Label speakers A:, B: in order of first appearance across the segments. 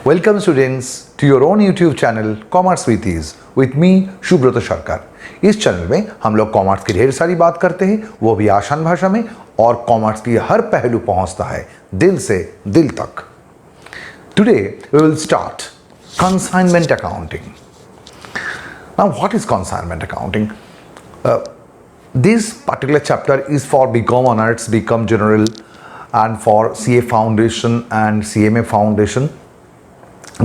A: Welcome students to your own YouTube channel Commerce with Ease with me शुब्रत सरकार। इस channel में हम लोग कॉमर्स की ढेर सारी बात करते हैं, वो भी आसान भाषा में, और कॉमर्स की हर पहलू पहुंचता है दिल से दिल तक। Today we will start consignment accounting. Now what is consignment accounting? This particular chapter is for BCom Honors, BCom General, and for CA Foundation and CMA Foundation,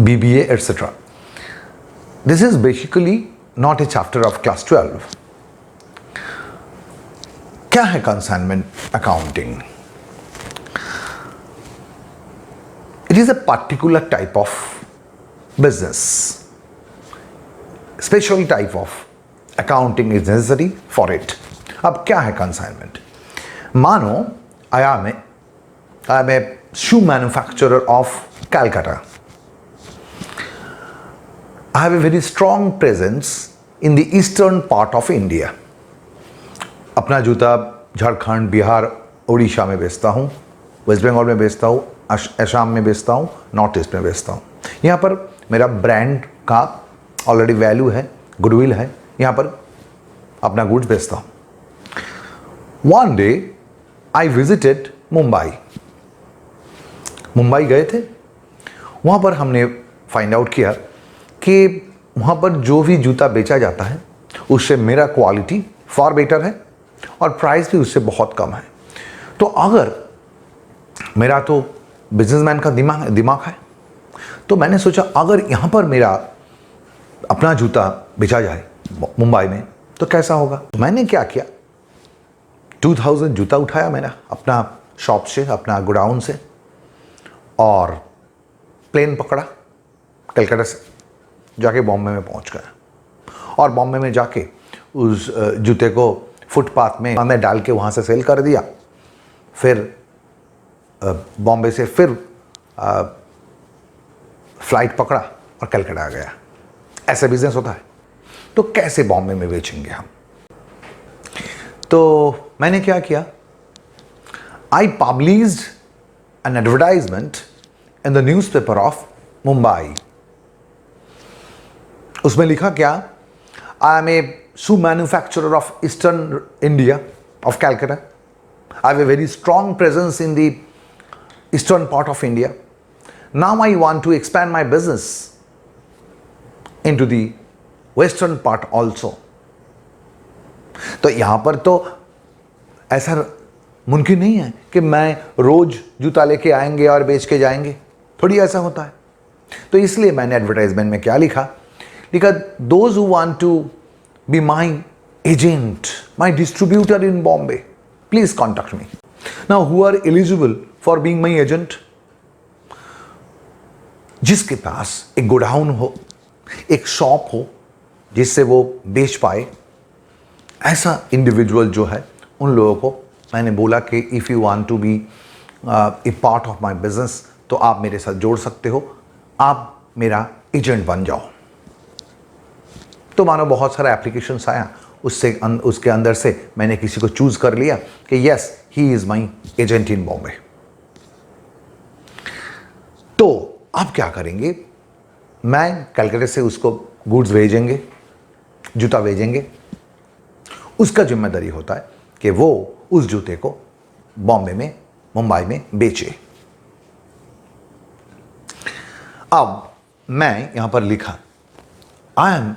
A: BBA, etc. This is basically not a chapter of class 12. क्या है consignment accounting? It is a particular type of business. Special type of accounting is necessary for it. अब क्या है consignment? मानो I am a shoe manufacturer of Calcutta. I have a very strong presence in the eastern part of India. अपना जूता झारखंड, बिहार, उड़ीसा में बेचता हूँ, waste Bengal में बेचता हूँ, असम में बेचता हूँ, नॉर्थ ईस्ट में बेचता हूँ। यहाँ पर मेरा ब्रांड का ऑलरेडी वैल्यू है, गुडविल है, यहाँ पर अपना गुड्स बेचता हूँ। One day I visited Mumbai. Mumbai गए थे, वहाँ पर हमने फाइंड आउट किया कि वहाँ पर जो भी जूता बेचा जाता है उससे मेरा क्वालिटी फार बेटर है और प्राइस भी उससे बहुत कम है। तो अगर मेरा तो बिजनेसमैन का दिमाग है, तो मैंने सोचा अगर यहाँ पर मेरा अपना जूता बेचा जाए मुंबई में तो कैसा होगा। तो मैंने क्या किया, 2000 जूता उठाया मैंने अपना शॉप से, अपना गोडाउन से, और प्लेन पकड़ा, कलकत्ता से जाके बॉम्बे में पहुंच गया। और बॉम्बे में जाके उस जूते को फुटपाथ में मैं डाल के वहाँ से सेल कर दिया। फिर बॉम्बे से फिर फ्लाइट पकड़ा और कलकत्ता आ गया। ऐसा बिजनेस होता है। तो कैसे बॉम्बे में बेचेंगे हम? तो मैंने क्या किया, I published an advertisement in the newspaper of Mumbai. उसमें लिखा क्या, I am a shoe manufacturer of eastern India of Calcutta. I have a very strong presence in the eastern part of India. Now I want to expand my business into the western part also. तो यहां पर तो ऐसा मुमकिन नहीं है कि मैं रोज जूता लेके आएंगे और बेच के जाएंगे, थोड़ी ऐसा होता है। तो इसलिए मैंने एडवर्टाइजमेंट में क्या लिखा, those who want to be my agent, my distributor in Bombay, please contact me. Now who are eligible for being my agent? जिसके पास एक गोडाउन हो, एक शॉप हो जिससे वो बेच पाए, ऐसा इंडिविजुअल जो है, उन लोगों को मैंने बोला कि if you want to be a part of my business तो आप मेरे साथ जोड़ सकते हो, आप मेरा एजेंट बन जाओ। तो मानो बहुत सारा एप्लीकेशंस आया, उसके अंदर से मैंने किसी को चूज कर लिया कि yes, he is my agent in Bombay. तो अब क्या करेंगे, मैं कलकत्ता से उसको गुड्स भेजेंगे, जूता भेजेंगे। उसका जिम्मेदारी होता है कि वो उस जूते को बॉम्बे में, मुंबई में बेचे। अब मैं यहां पर लिखा, I am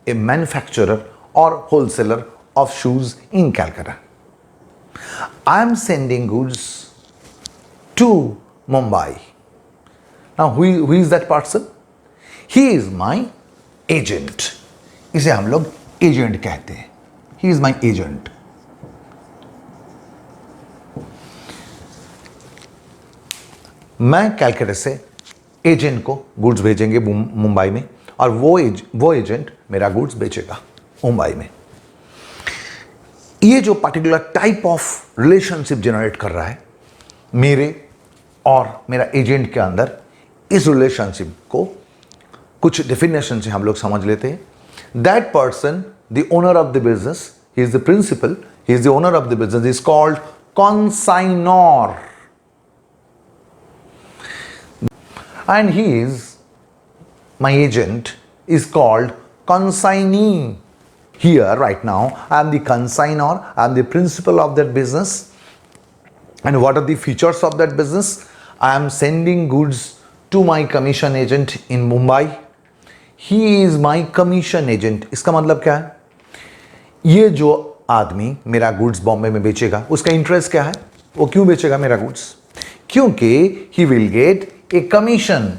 A: a manufacturer or wholesaler of shoes in Calcutta. I am sending goods to Mumbai. Now who is that person? He is my agent. इसे हम लोग एजेंट कहते हैं। He is my agent. मैं कलकत्ता से एजेंट को goods भेजेंगे मुंबई में, और वो एजेंट मेरा गुड्स बेचेगा मुंबई में। ये जो particular type of relationship generate कर रहा है मेरे और मेरा एजेंट के अंदर, इस रिलेशनशिप को कुछ डेफिनेशन से हम लोग समझ लेते हैं। That person, the owner of the business, he is the principal, he is the owner of the business, is called consignor, and my agent is called consignee. Here right now I am the consignor, I am the principal of that business. And what are the features of that business? I am sending goods to my commission agent in Mumbai. He is my commission agent. इसका मतलब क्या है? ये जो आदमी मेरा goods Bombay में बेचेगा, उसका इंटरेस्ट क्या है? वो क्यों बेचेगा मेरा गुड्स? क्योंकि he will get a commission.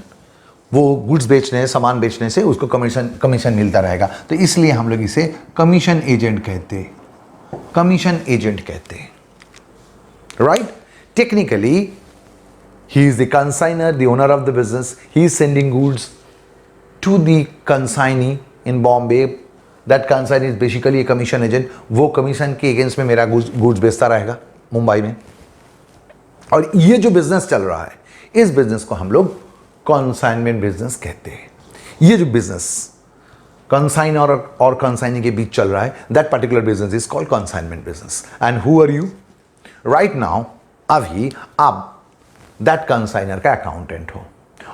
A: वो गुड्स बेचने, सामान बेचने से उसको कमीशन मिलता रहेगा. तो इसलिए हम लोग इसे कमीशन एजेंट कहते हैं. कमीशन एजेंट कहते हैं. Right? Technically, he is the consignor, the owner of the business. He is sending goods to the consignee in Bombay. That consignee is basically a commission agent. वो commission के against में मेरा goods बेचता रहेगा मुंबई में. और ये जो बिजनेस चल रहा है, इस बिजनेस को हम लोग कंसाइनमेंट बिजनेस कहते हैं. ये जो बिजनेस कंसाइनर और कंसाइनी के बीच चल रहा है, that particular business is called consignment business. And who are you? Right now अभी आप दैट कंसाइनर का अकाउंटेंट हो,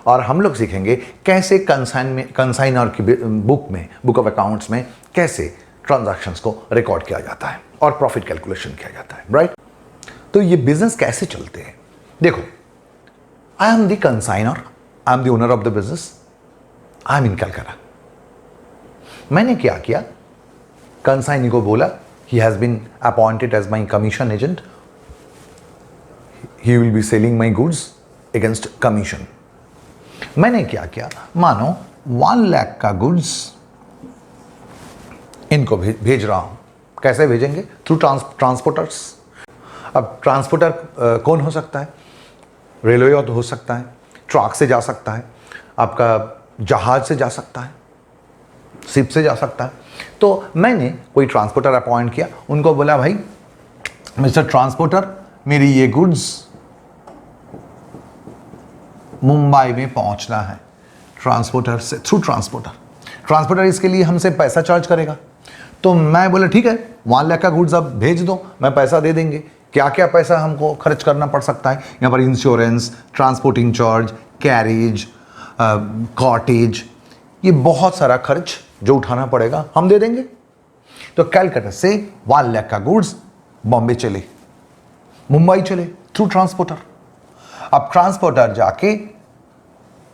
A: और हम लोग सीखेंगे कैसे कंसाइनर की बुक ऑफ अकाउंट्स में कैसे ट्रांजैक्शंस को रिकॉर्ड किया जाता है और प्रॉफिट कैलकुलेशन किया जाता है. राइट? तो ये बिजनेस कैसे चलते हैं? देखो, I am the consignor, I am the owner of the business, I am in Calcutta. मैंने क्या किया? कंसाइनी को बोला, he has been appointed as my commission agent. He will be selling my goods against commission. मैंने क्या किया? मानो 1 लाख का गुड्स इनको भेज रहा हूं. कैसे भेजेंगे? Through transporters. अब ट्रांसपोर्टर कौन हो सकता है? रेलवे हो सकता है, ट्रक से जा सकता है, आपका जहाज से जा सकता है, शिप से जा सकता है. तो मैंने कोई ट्रांसपोर्टर अपॉइंट किया, उनको बोला, भाई मिस्टर ट्रांसपोर्टर, मेरी ये गुड्स मुंबई में पहुंचना है. ट्रांसपोर्टर से, थ्रू ट्रांसपोर्टर इसके लिए हमसे पैसा चार्ज करेगा. तो मैं बोला, ठीक है, 1 लाख का गुड्स अब भेज दो, मैं पैसा दे देंगे. क्या क्या पैसा हमको खर्च करना पड़ सकता है? यहाँ पर insurance, transporting charge, carriage, cottage, ये बहुत सारा खर्च जो उठाना पड़ेगा हम दे देंगे. तो कलकत्ता से 1 लाख का गुड्स बॉम्बे चले, मुंबई चले थ्रू ट्रांसपोर्टर. अब ट्रांसपोर्टर जाके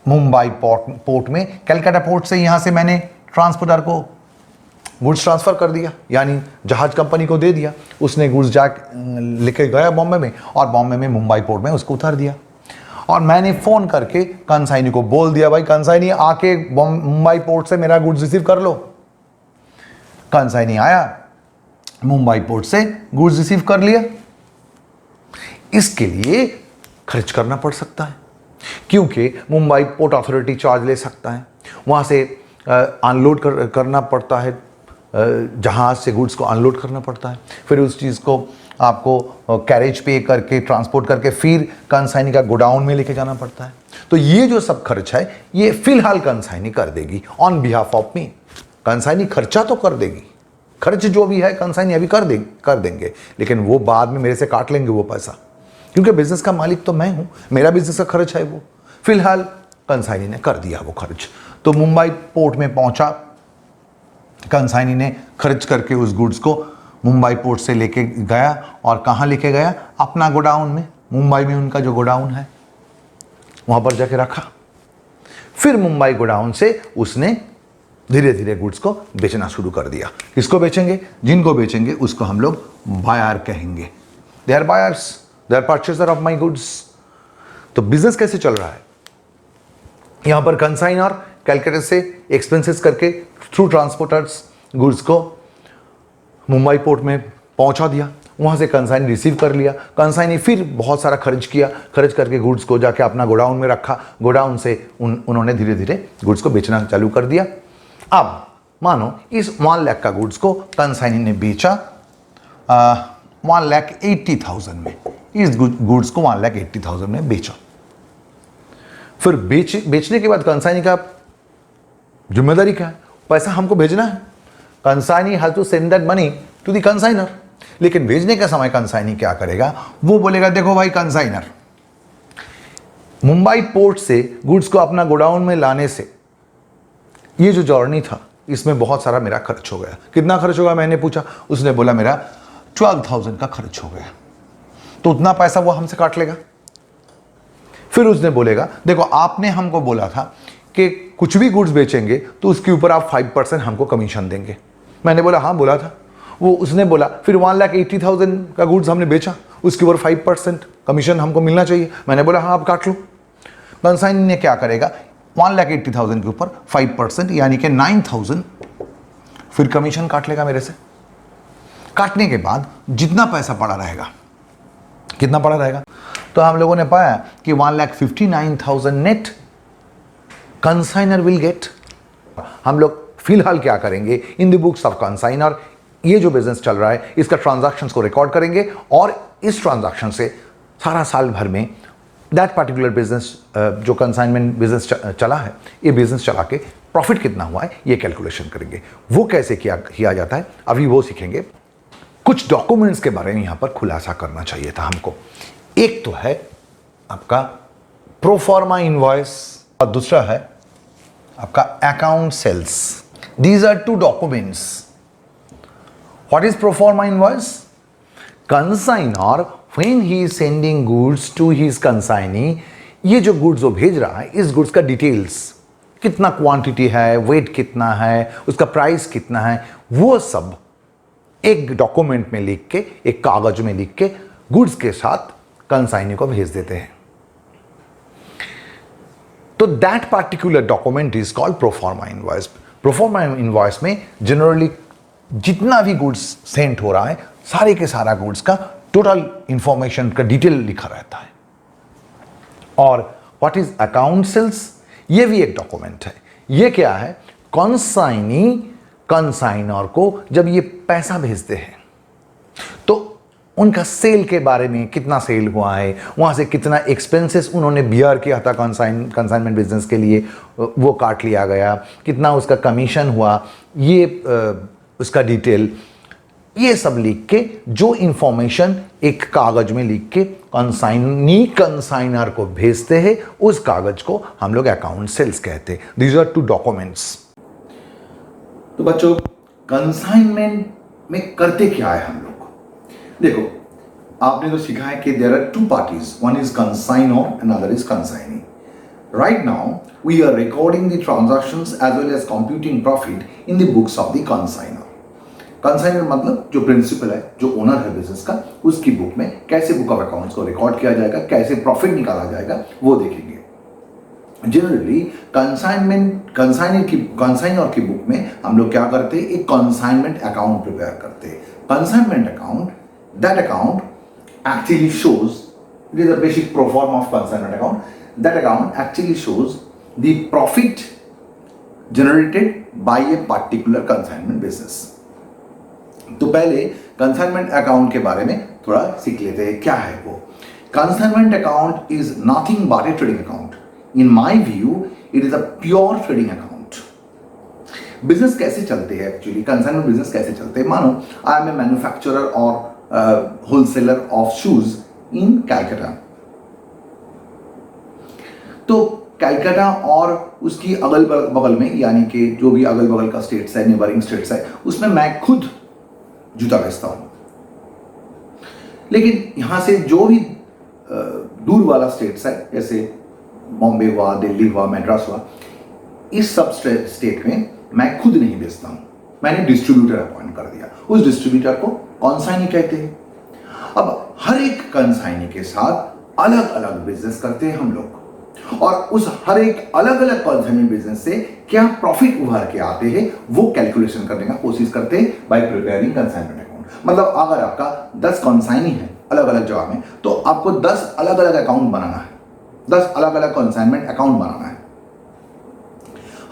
A: मुंबई पोर्ट में, कलकत्ता पोर्ट से यहां से मैंने ट्रांसपोर्टर को गुड्स ट्रांसफर कर दिया, यानी जहाज कंपनी को दे दिया. उसने गुड्स जा लेके गया बॉम्बे में, और बॉम्बे में मुंबई पोर्ट में उसको उतार दिया. और मैंने फोन करके कंसाइनी को बोल दिया, भाई कंसाइनी आके मुंबई पोर्ट से मेरा गुड्स रिसीव कर लो. कंसाइनी आया, मुंबई पोर्ट से गुड्स रिसीव कर लिया. इसके लिए खर्च करना पड़ सकता है, क्योंकि मुंबई पोर्ट अथॉरिटी चार्ज ले सकता है. वहाँ से अनलोड करना पड़ता है, जहाज से गुड्स को अनलोड करना पड़ता है. फिर उस चीज़ को आपको कैरेज पे करके, ट्रांसपोर्ट करके, फिर कंसाइनी का गोडाउन में लेके जाना पड़ता है. तो ये जो सब खर्च है, ये फिलहाल कंसाइनी कर देगी on behalf of me. Consignee खर्चा तो कर देगी, खर्च जो भी है कंसाइनी अभी कर देंगे, लेकिन वो बाद में मेरे से काट लेंगे वो पैसा, क्योंकि बिजनेस का मालिक तो मैं हूं, मेरा बिजनेस का खर्च है वो. फिलहाल कंसाइनी ने कर दिया वो खर्च. तो मुंबई पोर्ट में पहुंचा, कंसाइनी ने खर्च करके उस गुड्स को मुंबई पोर्ट से लेके गया, और कहां लेके गया? अपना गोडाउन में. मुंबई में उनका जो गोडाउन है वहां पर जाके रखा. फिर मुंबई गोडाउन से उसने धीरे धीरे गुड्स को बेचना शुरू कर दिया. किसको बेचेंगे? जिनको बेचेंगे उसको हम लोग बायर कहेंगे. They are buyers, they are purchaser of my goods. तो बिजनेस कैसे चल रहा है? यहां पर कंसाइनर कलकत्ता से एक्सपेंसेस करके थ्रू ट्रांसपोर्टर्स गुड्स को मुंबई पोर्ट में पहुंचा दिया. वहां से कंसाइनी रिसीव कर लिया. कंसाइनी फिर बहुत सारा खर्च किया, खर्च करके गुड्स को जाके अपना गोडाउन में रखा. गोडाउन से उन्होंने धीरे धीरे गुड्स को बेचना चालू कर दिया. अब मानो इस 1 लाख का गुड्स को कंसाइनी ने बेचा 1,80,000 में. इस गुड्स को 1,80,000 में बेचा. फिर बेचने के बाद कंसाइनी का जिम्मेदारी क्या है? पैसा हमको भेजना है. Consignee has to send that money to the consignor. लेकिन भेजने के समय कंसाइनी क्या करेगा, वो बोलेगा देखो भाई कंसाइनर, मुंबई पोर्ट से गुड्स को अपना गोडाउन में लाने से ये जो जर्नी था इसमें बहुत सारा मेरा खर्च हो गया। कितना खर्च होगा मैंने पूछा, उसने बोला मेरा 12,000 का खर्च हो गया। तो उतना पैसा वो हमसे काट लेगा। फिर उसने बोलेगा देखो आपने हमको बोला था कि कुछ भी गुड्स बेचेंगे तो उसके ऊपर आप 5% हमको कमीशन देंगे। मैंने बोला हाँ बोला था। वो उसने बोला फिर 1,80,000 का गुड्स हमने बेचा, उसके ऊपर 5% कमीशन हमको मिलना चाहिए। मैंने बोला हाँ आप काट लो। कंसाइनी ने क्या करेगा, 1,80,000 के ऊपर 5% यानी कि 9,000 फिर कमीशन काट लेगा मेरे से। काटने के बाद जितना पैसा पड़ा रहेगा, कितना पड़ा रहेगा, तो हम लोगों ने पाया कि 1,59,000 नेट कंसाइनर विल गेट। हम लोग फिलहाल क्या करेंगे, in the books of consignor ये जो बिजनेस चल रहा है इसका ट्रांजैक्शंस को रिकॉर्ड करेंगे और इस ट्रांजैक्शन से सारा साल भर में दैट पार्टिकुलर बिजनेस जो कंसाइनमेंट बिजनेस चला है, ये बिजनेस चला के प्रॉफिट कितना हुआ है ये कैलकुलेशन करेंगे। वो कैसे किया जाता है अभी वो सीखेंगे। कुछ डॉक्यूमेंट्स के बारे में यहां पर खुलासा करना चाहिए था हमको। एक तो है आपका प्रोफॉर्मा इनवॉइस और दूसरा है आपका account sales. These are two documents. What is proforma invoice? Consignor when he is sending goods to his consignee, ये जो गुड्स वो भेज रहा है इस गुड्स का डिटेल्स, कितना क्वांटिटी है, वेट कितना है, उसका प्राइस कितना है, वो सब एक डॉक्यूमेंट में लिख के, एक कागज में लिख के गुड्स के साथ कंसाइनी को भेज देते हैं। तो that particular document is called proforma invoice. Proforma invoice में जनरली जितना भी गुड्स सेंड हो रहा है सारे के सारा गुड्स का टोटल इंफॉर्मेशन का डिटेल लिखा रहता है। और व्हाट इज अकाउंट सेल्स, ये भी एक डॉक्यूमेंट है। ये क्या है, कंसाइनी कंसाइनर को जब ये पैसा भेजते हैं तो उनका सेल के बारे में, कितना सेल हुआ है, वहां से कितना एक्सपेंसेस उन्होंने बियर किया था कंसाइनमेंट बिजनेस के लिए वो काट लिया गया, कितना उसका कमीशन हुआ, ये उसका डिटेल, ये सब लिख के जो इंफॉर्मेशन एक कागज में लिख के कंसाइनी कंसाइनर को भेजते हैं, उस कागज को हम लोग अकाउंट सेल्स कहते हैं। These are two documents. तो बच्चों कंसाइनमेंट में करते क्या है हम लोग, देखो आपने तो सीखा है कि there are two parties, one is consignor and other is consignee. Right now we are recording the transactions as well as computing profit in the books of the consignor. Consignor मतलब जो प्रिंसिपल है, जो owner है business का, उसकी book में कैसे book of accounts को रिकॉर्ड किया जाएगा, कैसे प्रॉफिट निकाला जाएगा वो देखेंगे। जनरली कंसाइनर की बुक में हम लोग क्या करते हैं, एक कंसाइनमेंट अकाउंट प्रिपेयर करते हैं। Consignment account, that account actually shows, it is a basic pro form of consignment account, that account actually shows the profit generated by a particular consignment business. तो पहले कंसाइनमेंट अकाउंट के बारे में थोड़ा सीख लेते हैं, क्या है वो। Consignment account is nothing but A trading account. In my view it is a pure trading account. Business कैसे चलते हैं एक्चुअली, कंसाइनमेंट बिजनेस कैसे चलते हैं, मानो आई एम ए मैन्युफैक्चरर और wholesaler of shoes in Calcutta. तो कैलकाटा और उसकी अगल बगल में, यानी कि जो भी अगल बगल का स्टेट्स है, नेबरिंग स्टेट्स है, उसमें मैं खुद जूता बेचता हूं। लेकिन यहां से जो भी दूर वाला स्टेट्स है, जैसे बॉम्बे हुआ, दिल्ली हुआ, मद्रास हुआ, इस सब स्टेट में मैं खुद नहीं बेचता हूं, मैंने डिस्ट्रीब्यूटर अपॉइंट कर दिया। उस डिस्ट्रीब्यूटर को कंसाइनी कहते हैं। अब हर एक कंसाइनी के साथ अलग अलग बिजनेस करते हैं हम लोग, और उस हर एक अलग अलग कंसाइनमेंट बिजनेस से क्या प्रॉफिट उभर के आते हैं वो कैलकुलेशन करने का कोशिश करते हैं बाय प्रिपेयरिंग कंसाइनमेंट अकाउंट। मतलब अगर आपका 10 कंसाइनी है अलग अलग जगह में, तो आपको 10 अलग अलग अकाउंट बनाना है, 10 अलग अलग कंसाइनमेंट अकाउंट बनाना है।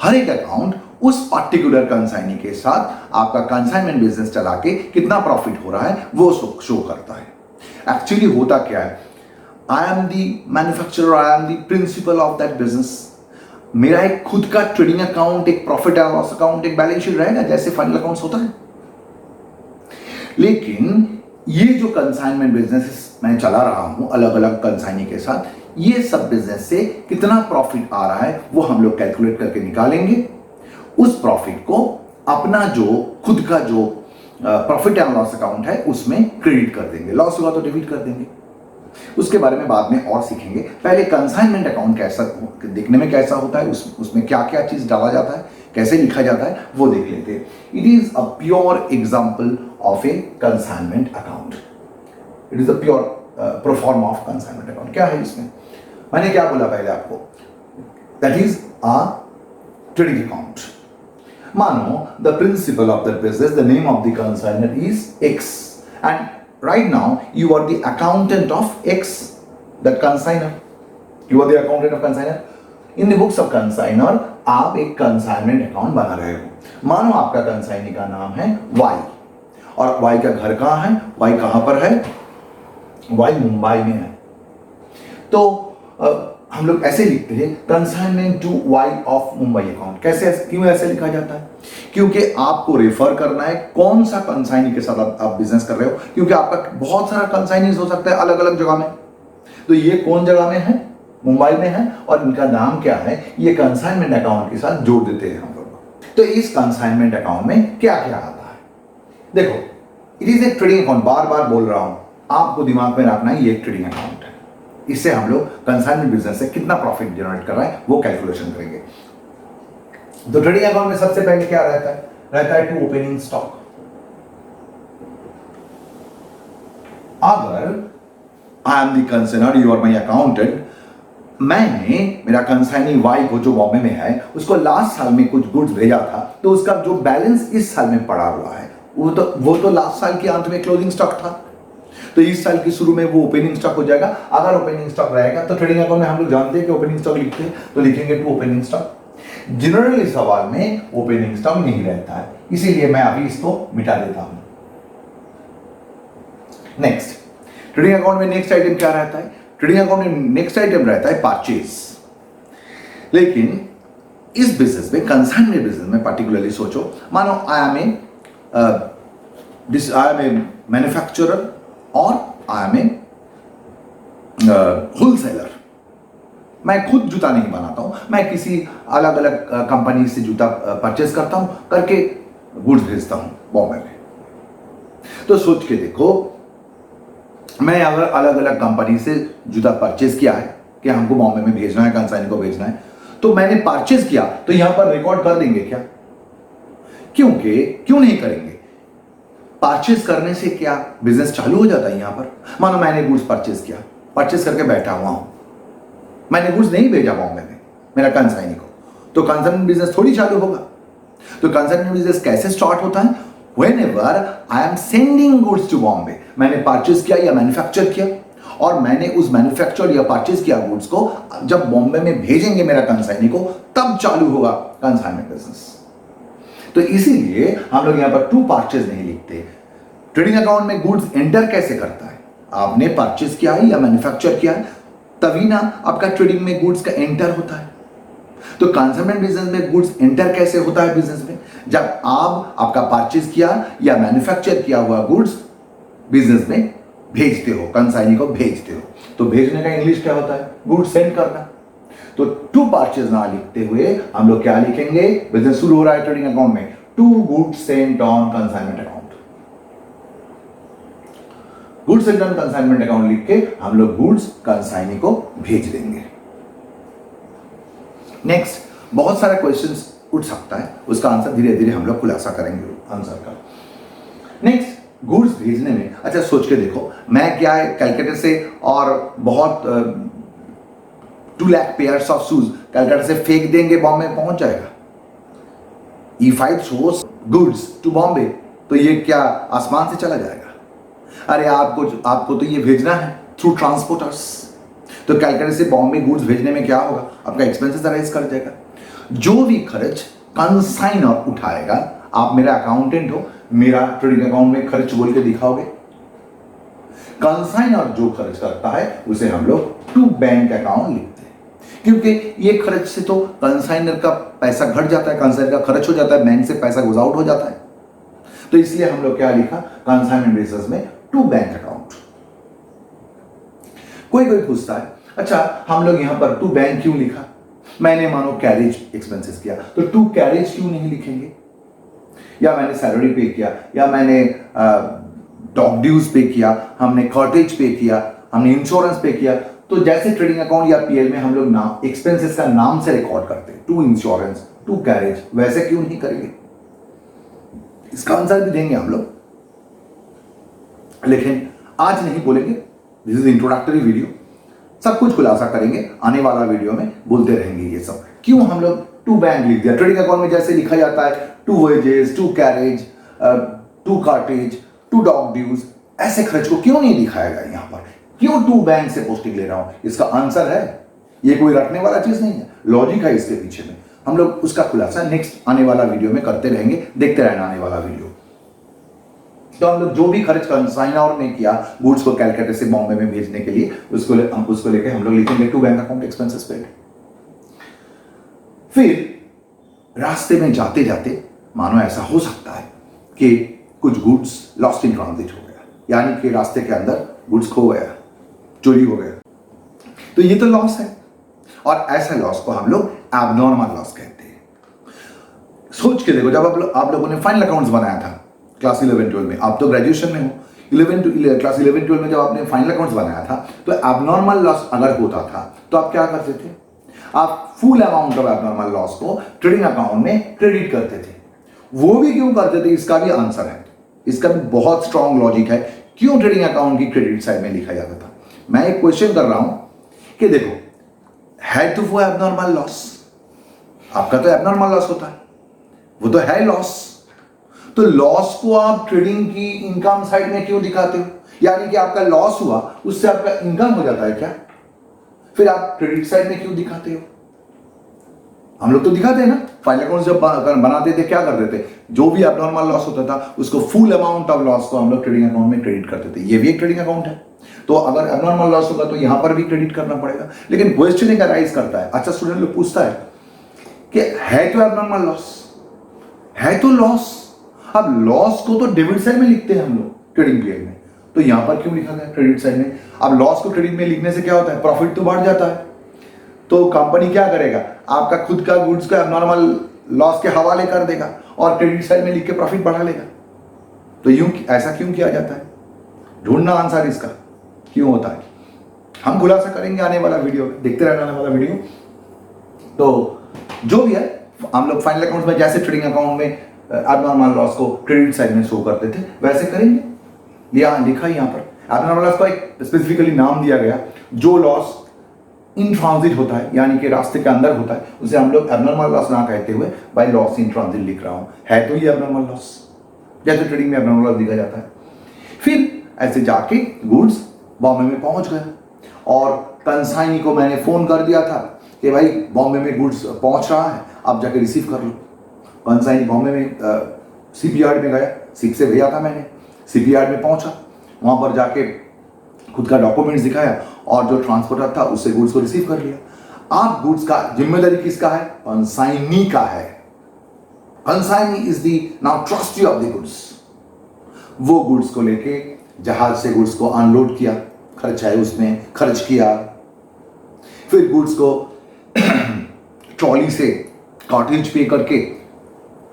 A: हर एक अकाउंट उस पर्टिकुलर कंसाइनी के साथ आपका कंसाइनमेंट बिजनेस चला के कितना प्रॉफिट हो रहा है वो शो करता है। एक्चुअली होता क्या है, I am the manufacturer, I am the principal of that business. मेरा एक खुद का ट्रेडिंग अकाउंट, एक प्रॉफिट एंड लॉस अकाउंट, एक बैलेंस शीट रहेगा जैसे फाइनल अकाउंट्स होता है। लेकिन
B: ये जो कंसाइनमेंट बिजनेस मैं चला रहा हूं अलग अलग कंसाइनी के साथ, ये सब बिजनेस से कितना प्रॉफिट आ रहा है वो हम लोग कैलकुलेट करके निकालेंगे। उस प्रॉफिट को अपना जो खुद का जो प्रॉफिट एंड लॉस अकाउंट है उसमें क्रेडिट कर देंगे, लॉस हुआ तो डेबिट कर देंगे। उसके बारे में बाद में और सीखेंगे। पहले कंसाइनमेंट अकाउंट कैसा देखने में कैसा होता है, उसमें क्या क्या चीज डाला जाता है, कैसे लिखा जाता है वो देख लेते हैं। It is a pure example of a consignment account. It is a pure proforma of consignment account. क्या है इसमें, मैंने क्या बोला पहले आपको, that is a trading account. मानो the principal of the business, the name of the consignor is X and right now you are the accountant of X, that consigner. You are the accountant of consigner. In the books of consigner आप एक consignment account बना रहे हो। मानो आपका consignee का नाम है Y और Y का घर कहाँ है, Y कहाँ पर है, Y मुंबई में है। तो हम लोग ऐसे लिखते हैं consignment to Y of Mumbai account. कैसे, क्यों ऐसे लिखा जाता है? क्योंकि आपको रेफर करना है कौन सा कंसाइनी के साथ आप बिजनेस कर रहे हो, क्योंकि आपका बहुत सारा कंसाइनीज हो सकता है अलग अलग जगह में। तो ये कौन जगह में है, मुंबई में है, और इनका नाम क्या है, ये कंसाइनमेंट अकाउंट के साथ जोड़ देते हैं हम लोग। तो इस कंसाइनमेंट अकाउंट में क्या क्या आता है, देखो, it is a trading account. बार बार बोल रहा हूं, आपको दिमाग में रखना है ये एक ट्रेडिंग अकाउंट है। इससे हम लोग कंसाइनमेंट बिजनेस से कितना प्रॉफिट जनरेट कर रहा है वो कैलकुलेशन करेंगे। तो ट्रेडिंग अकाउंट में सबसे पहले क्या रहता है, टू ओपनिंग स्टॉक। अगर I am the consignor, you are my accountant, मैंने मेरा कंसाइनी वाई को जो बॉम्बे में है उसको लास्ट साल में कुछ गुड्स भेजा था, तो उसका जो बैलेंस इस साल में पड़ा हुआ है वो तो लास्ट साल के अंत में क्लोजिंग स्टॉक था, तो इस साल के शुरू में वो ओपनिंग स्टॉक हो जाएगा। अगर ओपनिंग स्टॉक रहेगा तो ट्रेडिंग अकाउंट में हम लोग जानते हैं कि ओपनिंग स्टॉक लिखते हैं, तो लिखेंगे टू ओपनिंग स्टॉक। जनरली सवाल में ओपनिंग स्टॉक नहीं रहता है, इसीलिए मैं अभी इसको मिटा देता हूं। नेक्स्ट, ट्रेडिंग अकाउंट में नेक्स्ट आइटम क्या रहता है, ट्रेडिंग अकाउंट में नेक्स्ट आइटम रहता है परचेज। लेकिन इस बिजनेस में, कंसाइनमेंट बिजनेस में पर्टिकुलरली सोचो, मानो आई एम ए मैन्युफैक्चरर और आई एम ए होलसेलर। मैं खुद जूता नहीं बनाता हूं, मैं किसी अलग अलग कंपनी से जूता परचेज करता हूं, करके गुड्स भेजता हूं बॉम्बे में। तो सोच के देखो, मैं अगर अलग अलग कंपनी से जूता परचेज किया है कि हमको बॉम्बे में भेजना है, कंसाइनी को भेजना है, तो मैंने परचेज किया तो यहां पर रिकॉर्ड कर देंगे क्या? क्योंकि क्यों नहीं करेंगे? परचेज करने से क्या बिजनेस चालू हो जाता है यहां पर। मानो मैंने गुड्स परचेज किया, परचेज करके बैठा हुआ हूं, मैंने गुड्स नहीं भेजा बॉम्बे में मेरा कंसाइनी को, तो कंसाइनमेंट बिजनेस थोड़ी चालू होगा। तो कंसाइनमेंट बिजनेस कैसे स्टार्ट होता है? Whenever I am sending goods to Bombay, मैंने परचेज किया या मैन्युफैक्चर किया, और मैंने उस मैन्युफैक्चर या परचेज किया गुड्स को जब बॉम्बे में भेजेंगे मेरा कंसाइनी को, तब चालू होगा कंसाइनमेंट बिजनेस। तो इसीलिए हम लोग यहां पर टू परचेज नहीं लिखते। ट्रेडिंग अकाउंट में गुड्स एंटर कैसे करता है, आपने परचेज किया है या मैन्युफैक्चर किया है, तभी ना आपका ट्रेडिंग में गुड्स का एंटर होता है। तो कंसाइनमेंट बिजनेस में गुड्स एंटर कैसे होता है बिजनेस में? जब आपका परचेज किया या मैन्युफैक्चर किया हुआ गुड्स बिजनेस में भेजते हो, कंसाइनी को भेजते हो। तो भेजने का इंग्लिश क्या होता है? गुड्स सेंड करना। तो टू परचेज ना लिखते हुए हम लोग क्या लिखेंगे? बिजनेस शुरू हो रहा है ट्रेडिंग अकाउंट में, to goods sent on consignment account. Goods sent on consignment account लिख के हम लोग गुड्स कंसाइनी को भेज देंगे। नेक्स्ट, बहुत सारे क्वेश्चंस उठ सकता है, उसका आंसर धीरे धीरे हम लोग खुलासा करेंगे आंसर का। नेक्स्ट, गुड्स भेजने में, अच्छा सोच के देखो, मैं क्या है कलकत्ता से और बहुत 2 lakh pairs of shoes Calcutta से फेंक देंगे, बॉम्बे पहुंच जाएगा। If I shows goods to Bombay, तो ये क्या आसमान से चला जाएगा? अरे आपको तो ये भेजना है थ्रू ट्रांसपोर्टर्स। तो कलकत्ता से बॉम्बे गुड्स भेजने में क्या होगा? आपका एक्सपेंसेस अराइज कर जाएगा। जो भी खर्च कंसाइनर उठाएगा, आप मेरा अकाउंटेंट हो, मेरा ट्रेडिंग अकाउंट में खर्च बोल के दिखाओगे। कंसाइनर जो खर्च करता है उसे हम लोग टू बैंक अकाउंट लिखते हैं, क्योंकि ये खर्च से तो कंसाइनर का पैसा घट जाता है, कंसाइनर का खर्च हो जाता है, बैंक से पैसा गुज आउट हो जाता है। तो इसलिए हम लोग क्या लिखा? कंसाइनमेंट बिजनेस में टू बैंक अकाउंट। कोई कोई पूछता है अच्छा हम लोग यहां पर टू बैंक क्यों लिखा, मैंने मानो कैरेज एक्सपेंसेस किया तो टू कैरेज क्यों नहीं लिखेंगे, या मैंने सैलरी पे किया, या मैंने डॉग ड्यूज पे किया, हमने कॉटेज पे किया, हमने इंश्योरेंस पे किया। तो जैसे ट्रेडिंग अकाउंट या पीएल में हम लोग नाम एक्सपेंसेस का नाम से रिकॉर्ड करते हैं, टू इंश्योरेंस, टू कैरेज, वैसे क्यों नहीं करेंगे? इसका आंसर भी देंगे हम लोग, लेकिन आज नहीं बोलेंगे। दिस इज इंट्रोडक्टरी वीडियो, सब कुछ खुलासा करेंगे आने वाला वीडियो में, बोलते रहेंगे ये सब क्यों हम लोग टू बैंक लिख दिया। ट्रेडिंग अकाउंट में जैसे लिखा जाता है to wages, to carriage, to cartage, to dock dues, ऐसे खर्च को क्यों नहीं दिखाया गया यहां पर, क्यों टू बैंक से पोस्टिंग ले रहा हूं? इसका आंसर है, ये कोई रखने वाला चीज नहीं है, लॉजिक है इसके पीछे में। हम लोग उसका खुलासा नेक्स्ट आने वाला वीडियो में करते रहेंगे, देखते रहना आने वाला वीडियो। तो हम लोग जो भी खर्च कंसाइनर ने किया गुड्स को कलकत्ता से बॉम्बे में भेजने के लिए, उसको लेके हम लोग लिखेंगे to bank account expenses paid. फिर रास्ते में जाते जाते मानो ऐसा हो सकता है कि कुछ गुड्स लॉस्ट इन ट्रांजिट हो गया, यानी कि रास्ते के अंदर गुड्स खो गया, चोरी हो गया, तो ये तो लॉस है, और ऐसा लॉस को हम लोग एबनॉर्मल लॉस कहते हैं। सोच के देखो, जब आप लोगों ने फाइनल अकाउंट्स बनाया था क्लास 11-12 में, आप तो ग्रेजुएशन में हो, क्लास 11-12 में जब आपने फाइनल अकाउंट्स बनाया था तो एबनॉर्मल लॉस अगर होता था तो आप क्या करते थे? आप full amount of abnormal loss को ट्रेडिंग अकाउंट में क्रेडिट करते थे। वो भी क्यों करते थे, इसका भी आंसर है, इसका भी बहुत स्ट्रॉन्ग लॉजिक है क्यों ट्रेडिंग अकाउंट की क्रेडिट साइड में लिखा जाता था। मैं एक क्वेश्चन कर रहा हूं कि देखो, है तो वो एबनॉर्मल लॉस, आपका तो एबनॉर्मल लॉस होता है, वो तो है लॉस, तो लॉस को आप ट्रेडिंग की इनकम साइड में क्यों दिखाते हो? यानी कि आपका लॉस हुआ उससे आपका इनकम हो जाता है क्या? फिर आप क्रेडिट साइड में क्यों दिखाते हो? हम लोग तो दिखाते हैं ना, फाइनल अकाउंट जब बनाते थे क्या करते थे, जो भी एबनॉर्मल लॉस होता था उसको फुल अमाउंट ऑफ लॉस को हम लोग ट्रेडिंग अकाउंट में क्रेडिट करते थे। ये भी एक ट्रेडिंग अकाउंट है, तो अगर एबनॉर्मल लॉस होगा तो यहां पर भी क्रेडिट करना पड़ेगा। लेकिन क्वेश्चन एक अराइज करता है, अच्छा स्टूडेंट लोग पूछता है कि है तो एबनॉर्मल लॉस, है तो लॉस, अब लॉस को तो डेबिट साइड में लिखते हैं हम लोग ट्रेडिंग पीरियड में, तो यहां पर क्यों लिखा गया क्रेडिट साइड में? अब लॉस को क्रेडिट में लिखने से क्या होता है, प्रॉफिट तो बढ़ जाता है, तो कंपनी क्या करेगा, आपका खुद का गुड्स का एबनॉर्मल लॉस के हवाले कर देगा और क्रेडिट साइड में लिख के प्रॉफिट बढ़ा लेगा। तो यूं ऐसा क्यों किया जाता है? ढूंढना आंसर इसका क्यों होता है, हम खुलासा करेंगे आने वाला वीडियो में, देखते रहना आने वाला वीडियो। तो जो भी है, हम लोग फाइनल अकाउंट में जैसे ट्रेडिंग अकाउंट में एबनॉर्मल लॉस को क्रेडिट साइड में शो करते थे वैसे करेंगे। यहां लिखा यहां पर एबनॉर्मल लॉस को एक स्पेसिफिकली नाम दिया गया, जो लॉस इन ट्रांजिट होता है यानी कि रास्ते के अंदर होता है, उसे हम लोग एबनॉर्मल लॉस ना कहते हुए बाय लॉस इन ट्रांजिट लिख रहा हूं, है तो ये एबनॉर्मल लॉस, जैसे ट्रेडिंग में एबनॉर्मल लॉस दिखा जाता है। फिर ऐसे जाके गुड्स बॉम्बे में पहुंच गए और कंसाइनी को मैंने फोन कर दिया था कि भाई बॉम्बे में गुड्स पहुंच रहा है, आप जाके रिसीव कर लो। कंसाइनी बॉम्बे में सीपीयार्ड में गया, सिख से भेजा था मैंने, सीपीयार्ड में पहुंचा, वहां पर जाके खुद का डॉक्यूमेंट्स दिखाया और जो ट्रांसपोर्टर था उससे गुड्स को रिसीव कर लिया। आप गुड्स का जिम्मेदारी किसका है? कंसाइनी का है। Consignee is the now trustee of the goods. वो गुड्स को लेके जहाज से गुड्स को अनलोड किया, खर्च है उसमें खर्च किया, फिर गुड्स को ट्रॉली से कॉटेज पे करके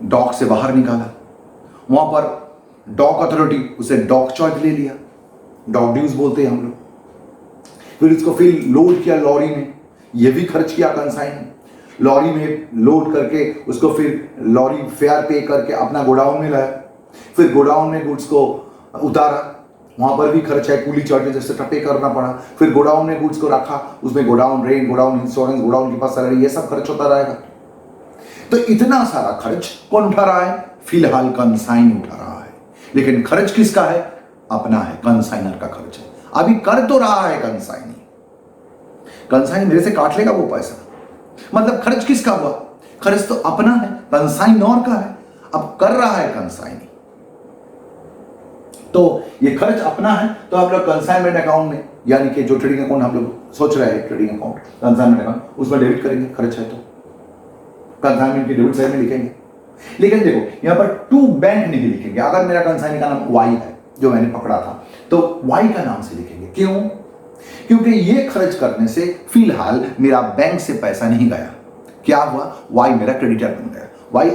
B: डॉक से बाहर निकाला, वहां पर डॉक अथॉरिटी उसे डॉक चार्ज ले लिया, डॉक ड्यूज बोलते हैं हम लोग। फिर इसको फिर लोड किया लॉरी में, ये भी खर्च किया कंसाइन, लॉरी में लोड करके उसको फिर लॉरी फेयर पे करके अपना गोडाउन में लाया, फिर गोडाउन में गुड्स को उतारा, वहां पर भी खर्च है, कूली चार्जेस एक्सेट्रा पे करना पड़ा, फिर गोडाउन में गुड्स को रखा, उसमें godown rent, godown insurance, godown के पास सैलरी, ये सब खर्च होता रहेगा। तो इतना सारा खर्च कौन उठा रहा है? फिलहाल कंसाइन उठा रहा है, लेकिन खर्च किसका है? अपना है, कंसाइनर का खर्च है। अभी कर तो रहा है कंसाइनी, कंसाइन मेरे से काट लेगा वो पैसा, मतलब खर्च किसका हुआ? खर्च तो अपना है, कंसाइनर का है, अब कर रहा है कंसाइनी। तो ये खर्च अपना है, तो आप लोग कंसाइनमेंट अकाउंट में, यानी कि जो ट्रेडिंग अकाउंट हम लोग सोच रहे हैं ट्रेडिंग अकाउंट, कंसाइनमेंट अकाउंट, उसमें डेबिट करेंगे, खर्च है तो कंसाइनमेंट की डेबिट साइड में लिखेंगे। लेकिन देखो यहां पर टू बैंक नहीं लिखेंगे। अगर मेरा कंसाइनी का नाम वाई है, जो मैंने पकड़ा था, तो वाई का नाम से लिखेंगे। क्यों? क्योंकि ये खर्च करने से फिलहाल मेरा बैंक से पैसा नहीं गया। क्या हुआ? वाई मेरा क्रेडिटर बन गया। वाई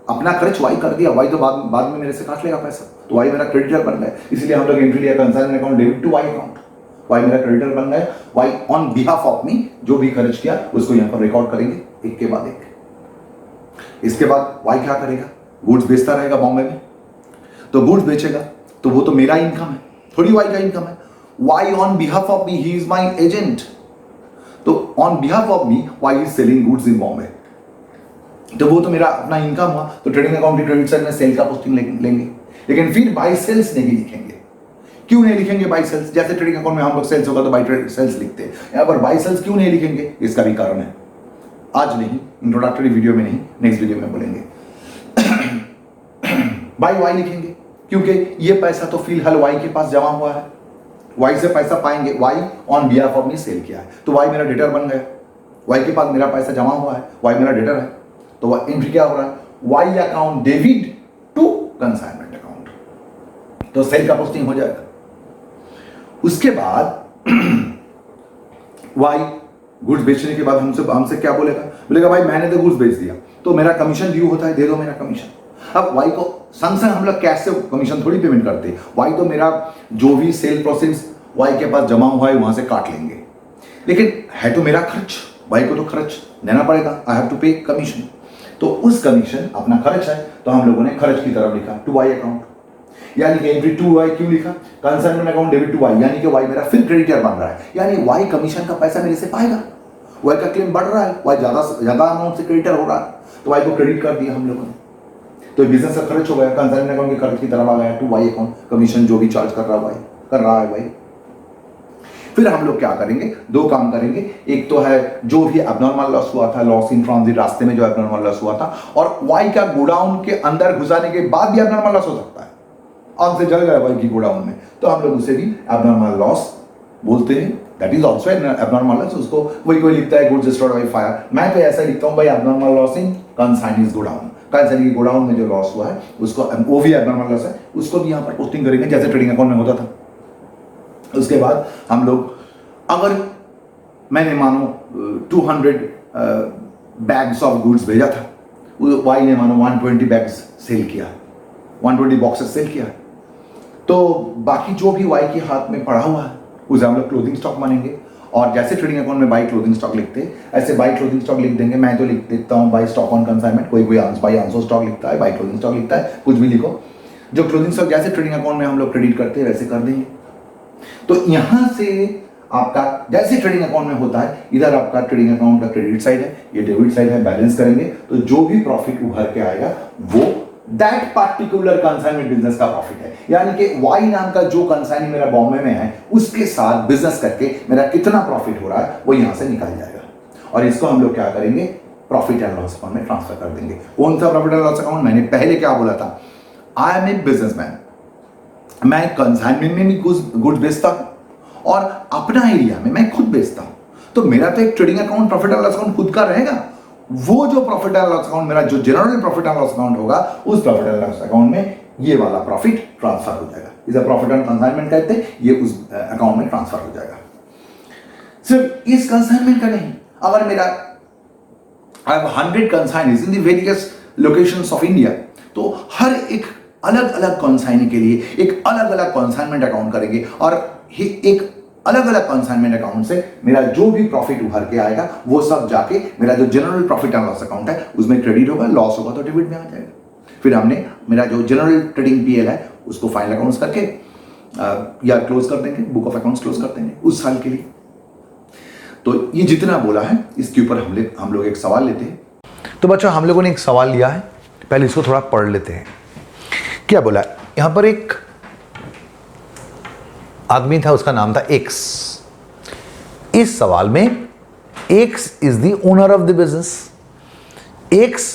B: अपना खर्च वाई कर दिया, वाई तो बाद में मेरे से काट लेगा पैसा, तो वाई मेरा क्रेडिटर बन गया। इसलिए हम लोग एंट्री लिया consignment account debit to Y account. Y मेरा क्रेडिटर बन गया। Y on behalf of me जो भी खर्च किया उसको यहाँ पर रिकॉर्ड करेंगे एक के बाद एक। इसके बाद वाई क्या करेगा? गुड्स बेचता रहेगा बॉम्बे में, तो गुड्स बेचेगा तो वो तो मेरा इनकम है, थोड़ी वाई का इनकम है। Y on behalf of me, he is my agent, तो on behalf of me Y is selling goods in Bombay, तो वो तो मेरा अपना इनकम हुआ। तो ट्रेडिंग अकाउंट की क्रेडिट साइड में सेल का पोस्टिंग लेंगे, लेकिन फिर बाई सेल्स नहीं लिखेंगे। क्यों नहीं लिखेंगे बाई सेल्स? जैसे ट्रेडिंग अकाउंट में हम लोग सेल्स होगा तो बाई सेल्स लिखते हैं, यहाँ पर बाई सेल्स क्यों नहीं लिखेंगे? इसका भी कारण है, आज नहीं, इंट्रोडक्टरी वीडियो में नहीं, नेक्स्ट वीडियो में बोलेंगे। बाई वाई लिखेंगे क्योंकि ये पैसा तो फिलहाल वाई के पास जमा हुआ है, वाई से पैसा पाएंगे। Y on behalf of me sale किया है, तो वाई मेरा डेटर बन गया। वाई के पास मेरा पैसा जमा हुआ है, वाई मेरा डेटर है, तो एंट्री क्या हो रहा है? Y account debit to consignment account, तो सेल का पोस्टिंग हो जाएगा। उसके बाद वाई गुड्स बेचने के बाद हमसे क्या बोलेगा भाई मैंने तो गुड्स बेच दिया, तो मेरा कमीशन ड्यू होता है, दे दो मेरा कमीशन। अब वाई को संग संग हम लोग कैश से कमीशन थोड़ी पेमेंट करते हैं। वाई तो मेरा जो भी सेल प्रोसेस वाई के पास जमा हुआ है वहां से काट लेंगे, लेकिन है तो मेरा खर्च, वाई को तो खर्च देना पड़ेगा, आई हैव टू पे कमीशन। तो उस कमीशन अपना खर्च है, तो हम लोगों ने खर्च की तरफ लिखा टू वाई अकाउंट, यानी कि एंट्री टू वाई। क्यों लिखा? Consignment account debit to Y, यानी कि वाई मेरा फिर क्रेडिटर बन रहा है, यानी वाई कमीशन का पैसा मेरे से पाएगा, वाई का क्लेम बढ़ रहा है, वाई ज्यादा अमाउंट से क्रेडिटर हो रहा है, तो वाई को क्रेडिट कर दिया हम लोगों ने, तो बिजनेस का खर्च हो गया, कंसाइनमेंट अकाउंट के खर्च की तरफ आ गया टू वाई अकाउंट, कमीशन जो भी चार्ज कर रहा है वाई। फिर हम लोग क्या करेंगे? दो काम करेंगे, एक तो है जो भी एबनॉर्मल लॉस हुआ था, लॉस इन ट्रांजिट, रास्ते में जो एबनॉर्मल लॉस हुआ था, और वाई का गोडाउन के अंदर घुसाने के बाद भी एबनॉर्मल लॉस हो सकता है, आग से जल गया वाई की गोडाउन में, तो हम लोग उसे भी एबनॉर्मल लॉस बोलते हैं, that is also abnormal loss. उसको कोई लिखता है गुड्स डिस्ट्रॉयड बाय फायर, मैं तो ऐसा लिखता हूँ भाई abnormal loss in consignee's godown, consignee godown में जो लॉस हुआ है उसको, वो भी एबनॉर्मल लॉस है, उसको भी यहाँ पर पोस्टिंग करेंगे जैसे ट्रेडिंग अकाउंट में होता था। उसके बाद हम लोग, अगर मैंने मानो 200 बैग्स ऑफ गुड्स भेजा था, वाई ने मानो 120 बैग्स सेल किया, 120 बॉक्सेस सेल किया, तो बाकी जो भी वाई के हाथ में पड़ा हुआ है उसे हम लोग क्लोजिंग स्टॉक मानेंगे। और जैसे ट्रेडिंग अकाउंट में बाई क्लोजिंग स्टॉक लिखते हैं, ऐसे बाई क्लोजिंग स्टॉक लिख देंगे। मैं तो लिख देता हूँ बाई स्टॉक ऑन कंसाइनमेंट, कोई बाई आंसर स्टॉक लिखता है, बाई क्लोजिंग स्टॉक लिखता है, कुछ भी लिखो। जो क्लोजिंग स्टॉक जैसे ट्रेडिंग अकाउंट में हम लोग क्रेडिट करते हैं वैसे कर देंगे। तो यहां से आपका जैसे ट्रेडिंग अकाउंट में होता है, इधर आपका ट्रेडिंग अकाउंट का क्रेडिट साइड है, ये डेबिट साइड है, बैलेंस करेंगे, तो जो भी प्रॉफिट उभर के आएगा वो दैट पार्टिकुलर कंसाइनमेंट बिजनेस का प्रॉफिट है, यानी कि वाई नाम का जो कंसाइनी मेरा बॉम्बे में है उसके साथ बिजनेस करके मेरा कितना प्रॉफिट हो रहा है वो यहां से निकल जाएगा, और इसको हम लोग क्या करेंगे? प्रॉफिट एंड लॉस अकाउंट में ट्रांसफर कर देंगे। कौन सा प्रॉफिट एंड लॉस अकाउंट? मैंने पहले क्या बोला था, आई एम ए बिजनेसमैन, मैं कंसाइनमेंट में भी गुड्स बेचता हूं और अपना एरिया में मैं खुद बेचता हूं, तो मेरा तो एक trading account profit and loss account खुद का रहेगा। वो जो प्रॉफिट एंड लॉस अकाउंट मेरा जो general profit and loss account होगा, उस प्रॉफिट एंड लॉस अकाउंट में ये वाला प्रॉफिट ट्रांसफर हो जाएगा, इसे प्रॉफिट एंड कंसाइनमेंट कहते हैं, ये उस अकाउंट में ट्रांसफर हो जाएगा। सिर्फ इस कंसाइनमेंट का नहीं, अगर मेरा I have 100 consignees in the various locations of India, तो हर एक अलग अलग कंसाइनी के लिए एक अलग अलग कंसाइनमेंट अकाउंट करेंगे, और एक अलग अलग कंसाइनमेंट अकाउंट से मेरा जो भी प्रॉफिट उभर के आएगा वो सब जाके मेरा जो general profit and loss account है उसमें क्रेडिट होगा, लॉस होगा तो डेबिट में आ जाएगा। फिर हमने मेरा जो जनरल ट्रेडिंग पीएल है उसको फाइनल अकाउंट्स करके या क्लोज कर देंगे, बुक ऑफ अकाउंट्स क्लोज कर देंगे उस साल के लिए। तो ये जितना बोला है इसके ऊपर हम लोग एक सवाल लेते हैं।
A: तो बच्चों हम लोगों ने एक सवाल लिया है, पहले इसको थोड़ा पढ़ लेते हैं। क्या बोला है? यहां पर एक आदमी था, उसका नाम था एक्स। इस सवाल में X is the owner of the business, X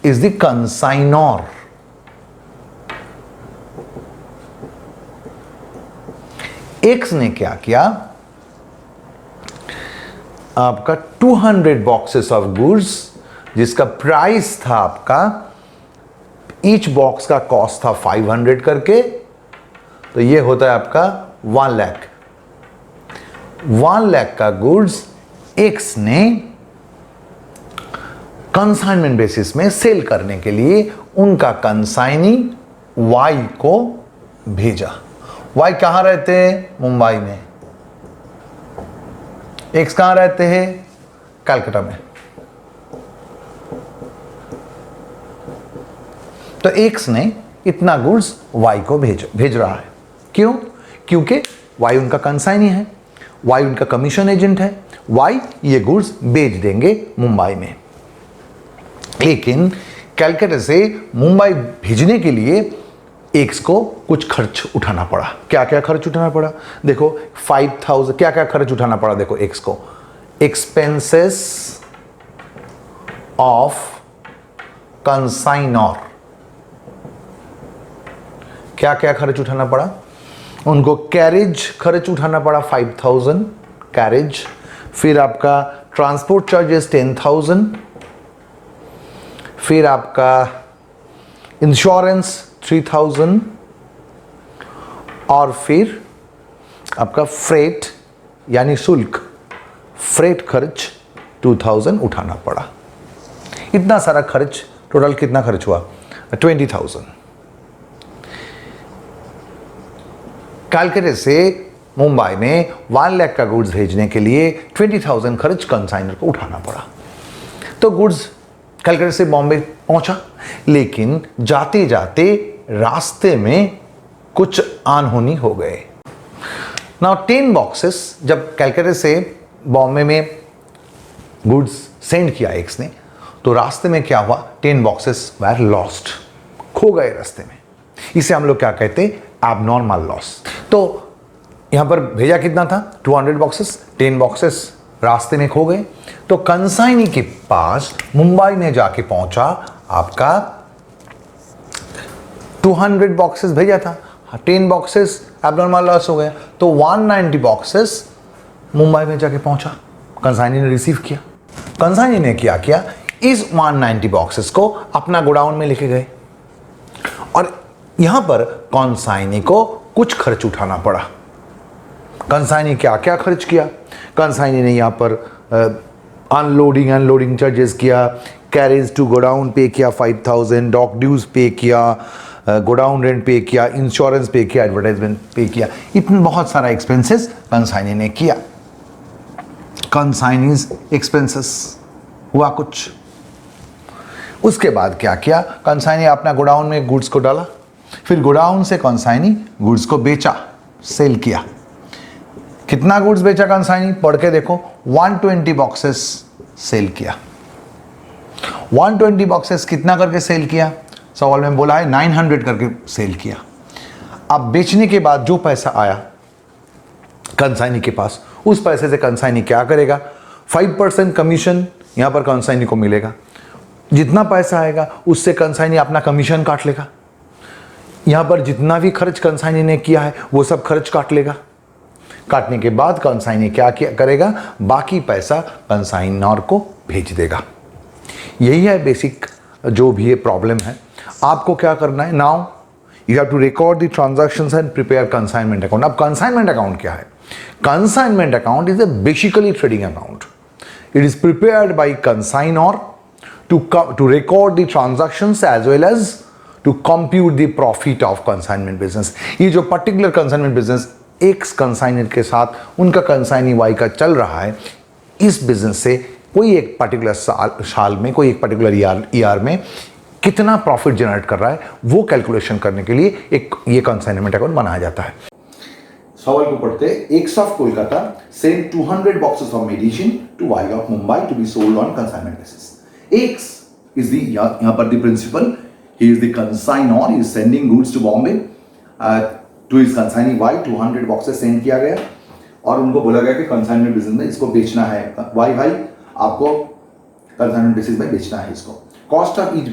A: is the consignor. X ने क्या किया? आपका 200 बॉक्सेस ऑफ गुड्स, जिसका प्राइस था आपका, ईच बॉक्स का कॉस्ट था 500 करके, तो ये होता है आपका 1 लाख। 1 लाख का गुड्स एक्स ने कंसाइनमेंट बेसिस में सेल करने के लिए उनका कंसाइनी वाई को भेजा। वाई कहां रहते हैं? मुंबई में। एक्स कहां रहते हैं? कलकत्ता में। तो एक्स ने इतना गुड्स वाई को भेज रहा है। क्यों? क्योंकि वाई उनका कंसाइनी है, वाई उनका कमीशन एजेंट है, वाई ये गुड्स बेच देंगे मुंबई में। लेकिन कलकत्ता से मुंबई भेजने के लिए एक्स को कुछ खर्च उठाना पड़ा। क्या क्या खर्च उठाना पड़ा? देखो 5000, क्या क्या खर्च उठाना पड़ा? देखो एक्स को एक्सपेंसेस ऑफ कंसाइनर, क्या क्या खर्च उठाना पड़ा? उनको कैरेज खर्च उठाना पड़ा 5000 कैरेज, फिर आपका ट्रांसपोर्ट चार्जेस 10,000, फिर आपका इंश्योरेंस 3000 और फिर आपका फ्रेट यानी शुल्क, फ्रेट खर्च 2000 उठाना पड़ा। इतना सारा खर्च, टोटल कितना खर्च हुआ? 20,000। कलकत्ता से मुंबई में 1 लाख का गुड्स भेजने के लिए 20,000 खर्च कंसाइनर को उठाना पड़ा। तो गुड्स कलकत्ता से बॉम्बे पहुंचा, लेकिन जाते जाते रास्ते में कुछ अनहोनी हो गए। नाउ 10 बॉक्सेस जब कलकत्ता से बॉम्बे में गुड्स सेंड किया एक्स ने, तो रास्ते में क्या हुआ? 10 बॉक्सेस वेर लॉस्ट, खो गए रास्ते में। इसे हम लोग क्या कहते हैं? Abnormal loss. तो यहां पर भेजा कितना था? 200 बॉक्सेस, 10 बॉक्सेस रास्ते में खो गए। तो कंसाइनी के पास मुंबई में जाके पहुंचा आपका 200 बॉक्सेस भेजा था, 10 बॉक्सेस एबनॉर्मल लॉस हो गया, तो 190 बॉक्सेस मुंबई में जाके पहुंचा। कंसाइनी ने रिसीव किया। कंसाइनी ने क्या किया? इस 190 बॉक्सेस को अपना गोडाउन में लेके गए और यहां पर कंसाइनी को कुछ खर्च उठाना पड़ा। कंसाइनी क्या क्या खर्च किया? कंसाइनी ने यहां पर अनलोडिंग चार्जेस किया, कैरेज टू गोडाउन पे किया 5000, डॉक ड्यूज पे किया, गोडाउन रेंट पे किया, इंश्योरेंस पे किया, एडवर्टाइजमेंट पे किया। इतने बहुत सारा एक्सपेंसेस कंसाइनी ने किया। कंसाइनीज एक्सपेंसेस हुआ कुछ। उसके बाद क्या किया? कंसाइनी अपना गोडाउन में गुड्स को डाला, फिर गोडाउन से कंसाइनी गुड्स को बेचा, सेल किया। कितना गुड्स बेचा कंसाइनी? पढ़ के देखो। 120 बॉक्सेस सेल किया। 120 बॉक्सेस कितना करके सेल किया? सवाल में बोला है 900 करके सेल किया। अब बेचने के बाद जो पैसा आया कंसाइनी के पास, उस पैसे से कंसाइनी क्या करेगा? 5% कमीशन यहां पर कंसाइनी को मिलेगा। जितना पैसा आएगा उससे कंसाइनी अपना कमीशन काट लेगा। यहां पर जितना भी खर्च कंसाइनी ने किया है वो सब खर्च काट लेगा। काटने के बाद कंसाइनी क्या करेगा? बाकी पैसा कंसाइनर को भेज देगा। यही है बेसिक जो भी ये प्रॉब्लम है। आपको क्या करना है? Now you have to record the transactions and prepare consignment account. अब कंसाइनमेंट अकाउंट क्या है? Consignment account is a basically trading account. It is prepared by consignor to record the transactions as well as to compute the profit of consignment business। ये जो particular consignment business X consignor के साथ उनका consignee Y का चल रहा है, इस बिजनेस से कोई एक पर्टिकुलर साल में, कोई एक पर्टिकुलर ईयर में कितना प्रॉफिट जनरेट कर रहा है, वो कैलकुलेशन करने के लिए एक ये कंसाइनमेंट अकाउंट बनाया जाता है।
B: सवाल को पढ़ते, X of Kolkata send 200 boxes of medicine to Y of Mumbai to be sold on consignment basis. X is the यहाँ पर the principal, he is the consignor, he is sending goods to Bombay to his consignee Y। 200 boxes send किया गया और उनको बोला गया कि consignment business में इसको बेचना है। Y भाई आपको consignment basis में बेचना है इसको। Cost of each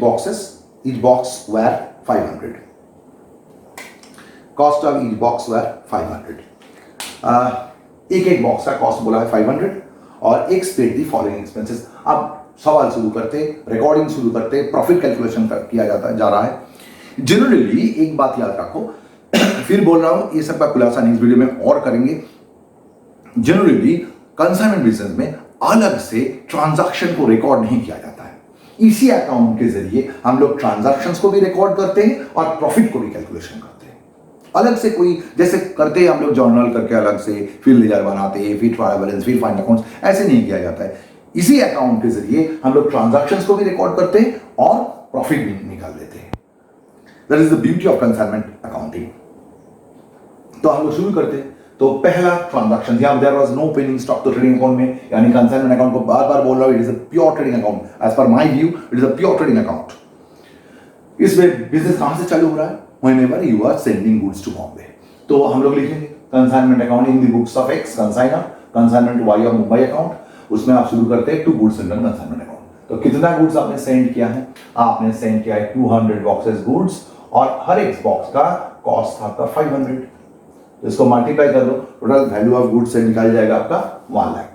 B: box were 500। Cost of each box were 500। एक बॉक्स का कॉस्ट बोला है 500 और X paid the following expenses। अब सवाल शुरू करते, रिकॉर्डिंग शुरू करते, प्रॉफिट कैलकुलेशन किया जा रहा है। जनरली एक बात याद रखो, फिर बोल रहा हूं, ये सब का खुलासा नेक्स्ट वीडियो में और करेंगे। जनरली कंसाइनमेंट बिजनेस में अलग से ट्रांजैक्शन को रिकॉर्ड नहीं किया जाता है। इसी अकाउंट के जरिए हम लोग ट्रांजैक्शंस को भी रिकॉर्ड करते हैं और प्रॉफिट को भी कैलकुलेशन करते हैं। अलग से कोई जैसे करते हैं हम लोग जर्नल करके अलग से, फिर लेजर बनाते हैं, फिर ट्रायल बैलेंस, फिर फाइनल अकाउंट्स, ऐसे नहीं किया जाता है। इसी अकाउंट के जरिए हम लोग ट्रांजैक्शंस को भी रिकॉर्ड करते हैं और प्रॉफिट भी निकाल लेते हैं। That is the beauty of consignment accounting. तो हम लोग शुरू करते हैं। तो पहला ट्रांजैक्शन, यहाँ there was no pending stock, तो ट्रेडिंग अकाउंट में, यानी कंसाइनमेंट अकाउंट को बार बार बोल रहा हूं, it is a pure trading account. As per my view it is a pure trading account. इसमें बिजनेस कहां से चालू हो रहा है? Whenever you are sending goods to Bombay. तो हम लोग लिखेंगे consignment account in the books of X consignor, consignment Y of Mumbai account. उसमें आप शुरू करते हैं to goods send consignment account. तो कितना गुड्स आपने सेंड किया है? आपने सेंड किया है 200 बॉक्सेस गुड्स, और हर एक बॉक्स का कॉस्ट था आपका 500। तो इसको मल्टीप्लाई कर दो, टोटल वैल्यू ऑफ गुड्स से निकाल जाएगा आपका 1 लाख।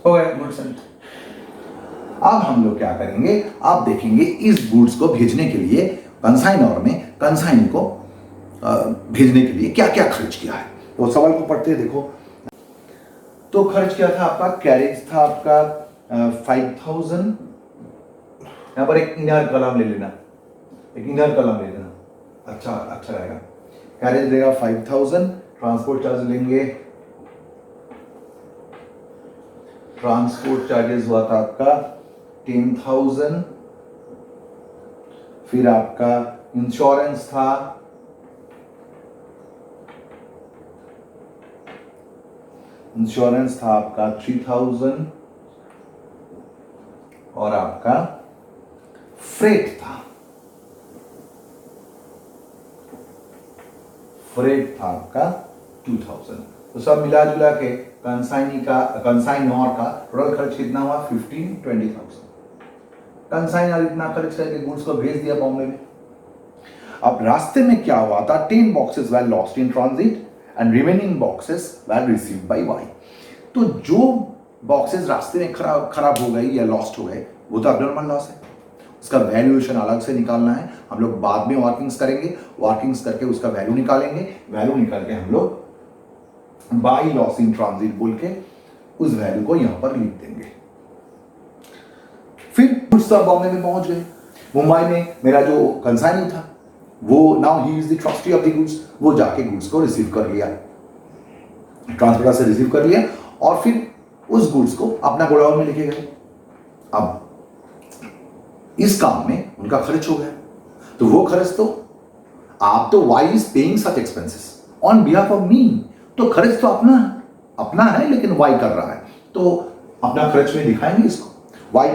B: हो गया गुड्स सेंट। अब हम लोग क्या करेंगे? आप देखेंगे इस गुड्स को भेजने के लिए कंसाइनर ने कंसाइन को भेजने के लिए क्या क्या खर्च किया है। तो सवाल को पढ़ते देखो। तो खर्च किया था आपका, कैरेज था आपका 5000। यहां पर एक इनर कलम ले लेना, एक इनर कलम ले लेना, अच्छा रहेगा। कैरेज देगा 5000, ट्रांसपोर्ट चार्ज लेंगे, ट्रांसपोर्ट चार्जेस हुआ था आपका 10,000। फिर आपका इंश्योरेंस था आपका 3000, और आपका फ्रेट था आपका 2000। तो सब मिला जुला के कंसाइनर का टोटल खर्च कितना हुआ? 15-20,000। कंसाइनर इतना खर्च करके गुड्स को भेज दिया बॉम्बे में। अब रास्ते में क्या हुआ था? 10 boxes were lost in transit and remaining boxes were received by Y. तो जो बॉक्सेस रास्ते में खराब हो गए या लॉस्ट हो गए, वो तो अबनॉर्मल लॉस है, उसका वैल्यूएशन अलग से निकालना है। हम लोग बाद में वर्किंग्स करेंगे, वर्किंग्स करके उसका वैल्यू निकालेंगे, वैल्यू निकाल के हम लोग बाई लॉस इन ट्रांजिट बोल के उस वैल्यू को यहां पर लिख देंगे। फिर कुछ सब बॉम्बे में पहुंच गए। मुंबई में मेरा जो कंसाइनी था, वो now he is the trustee of the goods, वो जाके गुड्स को रिसीव कर लिया, ट्रांसपोर्टर से रिसीव कर लिया, और फिर उस गुड्स को अपना गोडाउन में लेके गए। अब इस काम में उनका खर्च हो गया, तो वो खर्च तो आप तो Y is paying such expenses on behalf of me, तो खर्च तो अपना है, लेकिन वाई कर रहा है, तो अपना खर्च में दिखाएंगे इसको। वाई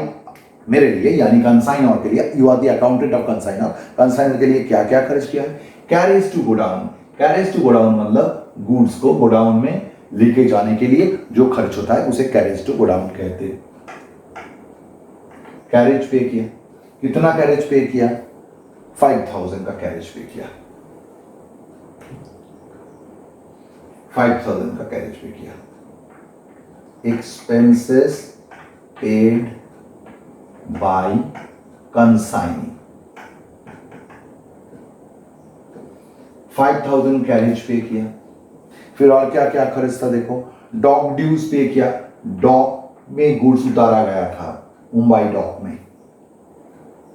B: मेरे लिए यानी कंसाइनर के लिए, you are the accountant of consignor, consignor के लिए क्या क्या खर्च किया है? Carriage to godown, carriage to godown मतलब गुड्स को गोडाउन में लेके जाने के लिए जो खर्च होता है उसे कैरेज टू गोडाउन कहते हैं। कैरेज पे किया, कितना कैरेज पे किया? 5,000 का कैरेज पे किया, 5,000 का कैरेज पे किया। Expenses paid by consignee, 5,000 carriage पे किया। फिर और क्या क्या खर्च था देखो, डॉक ड्यूज पे किया, डॉक में गुड्स उतारा गया था मुंबई डॉक में,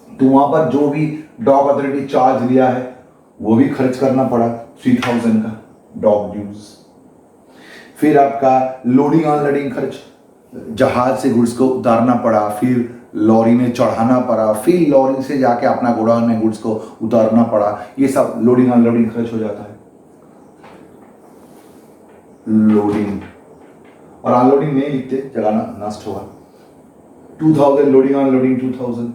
B: तो वहां पर जो भी डॉक अथॉरिटी चार्ज लिया है वो भी खर्च करना पड़ा 3,000 का डॉक ड्यूज। फिर आपका लोडिंग अनलोडिंग खर्च, जहाज से गुड्स को उतारना पड़ा, फिर लॉरी में चढ़ाना पड़ा, फिर लॉरी से जाके अपना गोडाउन में गुड्स को उतारना पड़ा, ये सब लोडिंग अनलोडिंग खर्च हो जाता है। लोडिंग और अनलोडिंग नहीं लिखते, जगह नष्ट होगा। 2,000 लोडिंग अनलोडिंग 2,000।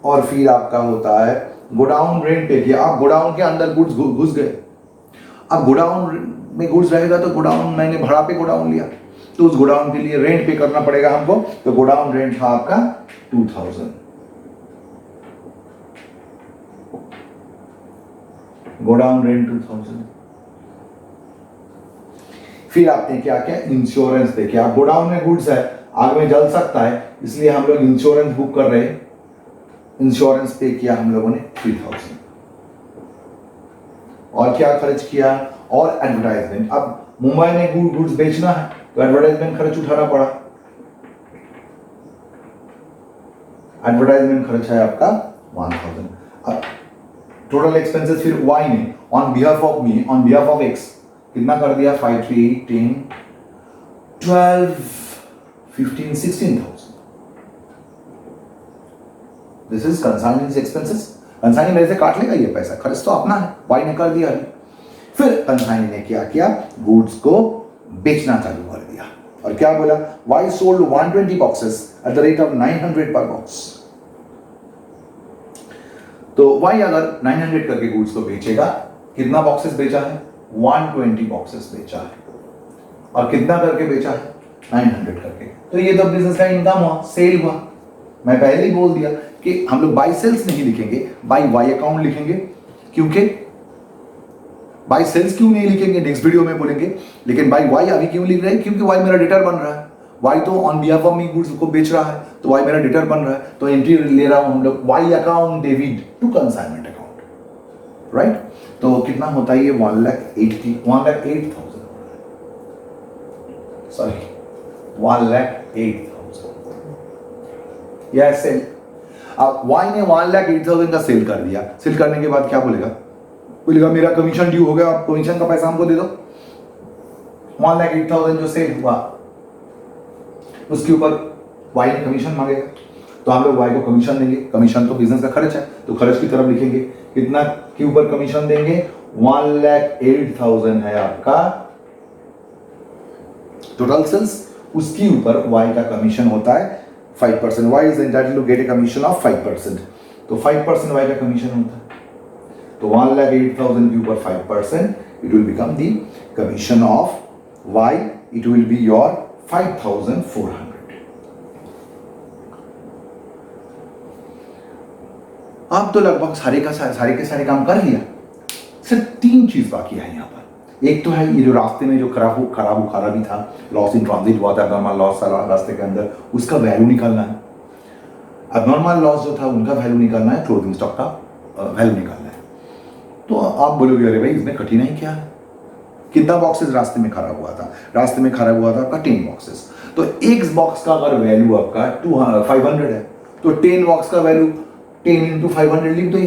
B: और फिर आपका होता है गोडाउन रेंट पे किया। आप गोडाउन के अंदर गुड्स घुस गए, अब गोडाउन में गुड्स रहेगा तो गोडाउन मैंने भाड़ा पे गोडाउन लिया, तो उस गोडाउन के लिए रेंट पे करना पड़ेगा हमको, तो गोडाउन रेंट था आपका 2,000। Godown rent 2,000। फिर आपने क्या किया? इंश्योरेंस देखिए, आप गोडाउन में गुड्स है, आग में जल सकता है, इसलिए हम लोग इंश्योरेंस बुक कर रहे हैं। इंश्योरेंस पे किया हम लोगों ने 3000, और क्या खर्च किया, और एडवर्टाइजमेंट। अब मुंबई में गुड्स बेचना है तो एडवर्टाइजमेंट खर्च उठाना पड़ा। एडवर्टाइजमेंट खर्च है आपका 1000। अब टोटल एक्सपेंसेस फिर वाई ने on behalf of me, on behalf of x कितना कर दिया, 5 3 8 10 12 15 16,000। This is consigning expenses. Consignee मेरे से काट लेगा ये पैसा, खर्च तो अपना है, वाई ने कर दिया है। फिर कंसाइनी ने क्या किया, गुड्स को बेचना चालू कर दिया, और क्या बोला, Y sold 120 boxes at the rate of 900 per box. तो वाई अगर 900 करके गुड्स को बेचेगा, कितना बॉक्सेस बेचा है, 120 बॉक्सेस बेचा है, और कितना करके बेचा है, 900 करके। तो ये तो बिजनेस का इनकम हुआ, सेल हुआ। मैं पहले ही बोल दिया कि हम लोग बाई सेल्स नहीं लिखेंगे, बाई वाई अकाउंट लिखेंगे। क्योंकि बाई सेल्स क्यों नहीं लिखेंगे, नेक्स्ट वीडियो में बोलेंगे, लेकिन बाई वाई अभी क्यों लिख रहे हैं, क्योंकि वाई मेरा डेटर बन रहा है। वाई तो on behalf of me goods को बेच रहा है, तो वाई मेरा डेटर बन रहा है, तो एंट्री ले रहा हूं हम लोग, Y account debit to consignment account, right. तो कितना होता है ये, 1,08,000, सॉरी 1,08,000 यह सेल। अब वाई ने 1,08,000 का सेल कर दिया। सेल करने के बाद क्या बोलेगा मेरा कमीशन ड्यू हो गया, आप कमीशन का पैसा हमको दे दो। 1,08,000 जो सेल हुआ उसके ऊपर वाई ने कमीशन मांगेगा, तो हम लोग वाई को कमीशन देंगे। कमीशन तो बिजनेस का खर्च है, तो खर्च की तरफ लिखेंगे, कितना के ऊपर कमीशन देंगे, 1,08,000 है आपका टोटल सेल्स, उसके ऊपर वाई का कमीशन होता है 5%। Y is entitled to get a commission of 5%, तो 5% वाई का कमीशन होता है। तो 1,08,000 के ऊपर 5%, it will become the commission of Y, it will be your 5,400। आप तो लगभग सारे के सारे काम कर लिया। सिर्फ 3 चीज बाकी है यहाँ पर। एक तो है ये जो रास्ते में जो खराबी था, लॉस इन ट्रांजिट हुआ था, एबनॉर्मल लॉस था रास्ते के अंदर, उसका वैल्यू निकालना है। एबनॉर्मल लॉस जो था उनका वैल्यू निकालना है, क्लोजिंग स्टॉक का वैल्यू निकालना है। तो आप बोलोगे अरे भाई इसमें कठिनाई क्या है, कितना बॉक्सेस रास्ते में खराब हुआ था, रास्ते में खराब हुआ था आपका 10 बॉक्सेस। तो एक बॉक्स का अगर वैल्यू आपका 500 है, तो 10 बॉक्स का वैल्यू 10 इंटू 500 लिख दो।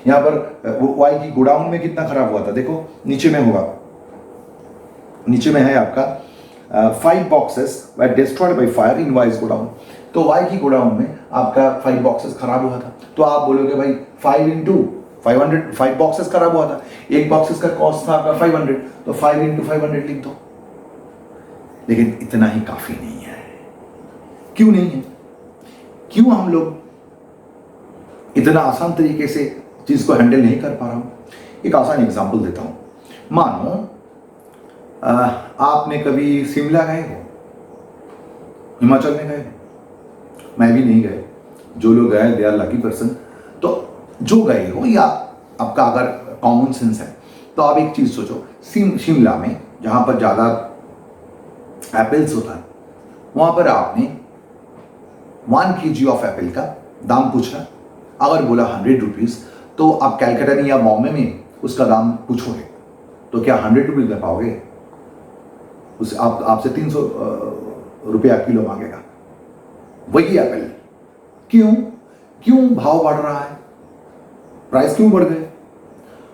B: यहाँ पर वाई की गोडाउन में कितना खराब हुआ था, देखो नीचे में होगा, नीचे में है आपका 5 boxes were destroyed by fire in wise godown. तो वाई की गोडाउन में आपका 5 बॉक्सेस खराब हुआ था, तो आप बोलोगे भाई 5 इंटू 500, 5 बॉक्सेस खराब हुआ था, एक बॉक्सेस का कॉस्ट था आपका 500, तो 5 इंटू 500 लिख दो। लेकिन इतना ही काफी नहीं है। क्यों नहीं है, क्यों हम लोग इतना आसान तरीके से चीज को हैंडल नहीं कर पा रहा हूं। एक आसान एग्जांपल देता हूं। मानो आपने कभी शिमला गए हो, हिमाचल में गए हो, मैं भी नहीं गए, जो लोग गए दे आर लकी पर्सन। तो जो गए हो या आपका अगर कॉमन सेंस है, तो आप एक चीज सोचो, शिमला में जहां पर ज्यादा एप्पल्स होता है, वहां पर आपने 1 kg ऑफ एप्पल का दाम पूछा, अगर बोला 100 रुपीज, तो आप कैलकाटा में या बॉम्बे में उसका दाम पूछोगे तो क्या 100 रुपीज दे पाओगे? उस आपसे 300 रुपया किलो मांगेगा वही एप्पल। क्यों भाव बढ़ रहा है, प्राइस क्यों बढ़ गए?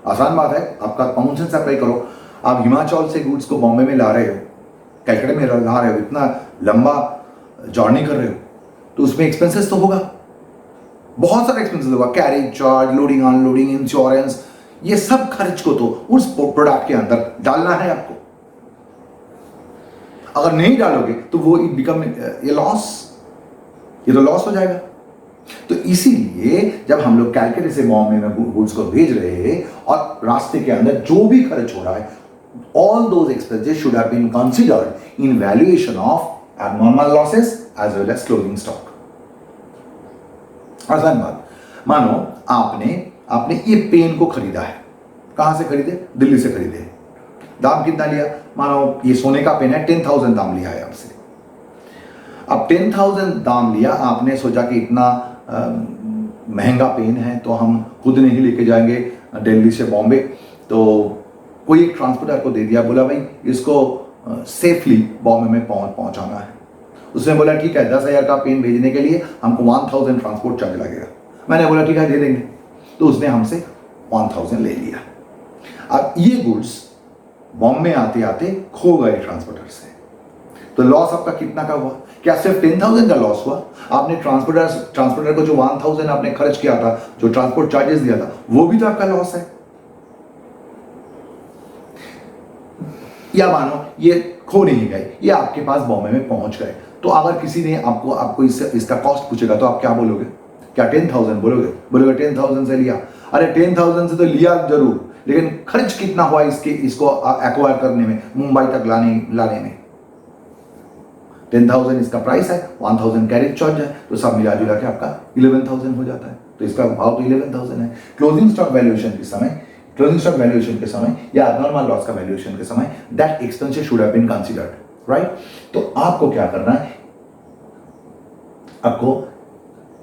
B: आसान बात है, आपका कॉमन सेंस अप्लाई करो। आप हिमाचल से गुड्स को बॉम्बे में ला रहे हो, कैलकाटा में ला रहे हो, इतना लंबा जर्नी कर रहे हो, तो उसमें एक्सपेंसेस तो होगा, बहुत सारे एक्सपेंसेस होगा, carriage charge, loading unloading, insurance, ये सब खर्च को तो उस प्रोडक्ट के अंदर डालना है आपको। अगर नहीं डालोगे तो वो इट बिकम ये लॉस, ये तो लॉस हो जाएगा। तो इसीलिए जब हम लोग कैलकाटा से बॉम्बे में गुड्स को भेज रहे हैं और रास्ते के अंदर जो भी खर्च हो रहा है, all those expenses should have been considered in valuation of abnormal losses as well as closing stock. आसान बात, मानो आपने ये पेन को खरीदा है, कहां से खरीदे? दिल्ली से खरीदे। दाम कितना लिया? मानो ये सोने का पेन है, 10,000 दाम लिया है आपसे। अब 10,000 दाम लिया, आपने सोचा कि इतना महंगा पेन है तो हम खुद नहीं लेके जाएंगे दिल्ली से बॉम्बे। तो कोई एक ट्रांसपोर्टर को दे दिया, बोला भाई इसको सेफली बॉम्बे में पहुंचाना है। उसने बोला ठीक है, 10,000 का पेन भेजने के लिए हमको 1000 ट्रांसपोर्ट चार्ज लगेगा। मैंने बोला ठीक है दे देंगे। तो उसने हमसे 1000 ले लिया। अब ये गुड्स बॉम्बे आते आते खो गए ट्रांसपोर्टर से, तो लॉस आपका कितना का हुआ? क्या सिर्फ 10,000 का लॉस हुआ? आपने ट्रांसपोर्टर को जो 1000 आपने खर्च किया था, जो ट्रांसपोर्ट चार्जेस दिया था, वो भी तो आपका लॉस है। या मानो ये खो नहीं गए, ये आपके पास बॉम्बे में पहुंच गए, तो अगर किसी ने आपको इसका कॉस्ट पूछेगा तो आप क्या बोलोगे? क्या 10,000 बोलोगे 10,000 से लिया? अरे 10,000 से तो लिया जरूर, लेकिन खर्च कितना हुआ इसको एक्वायर करने में, मुंबई तक लाने में? 10,000 इसका प्राइस है, 1000 कैरेज चार्ज है, तो सब मिला जुला के आपका 11,000 हो जाता है। तो इसका भाव तो 11,000 है। क्लोजिंग स्टॉक वैल्यूएशन के समय या एबनॉर्मल लॉस का वैल्यूएशन के समय that expenses should have been considered, right? तो आपको क्या करना है? आपको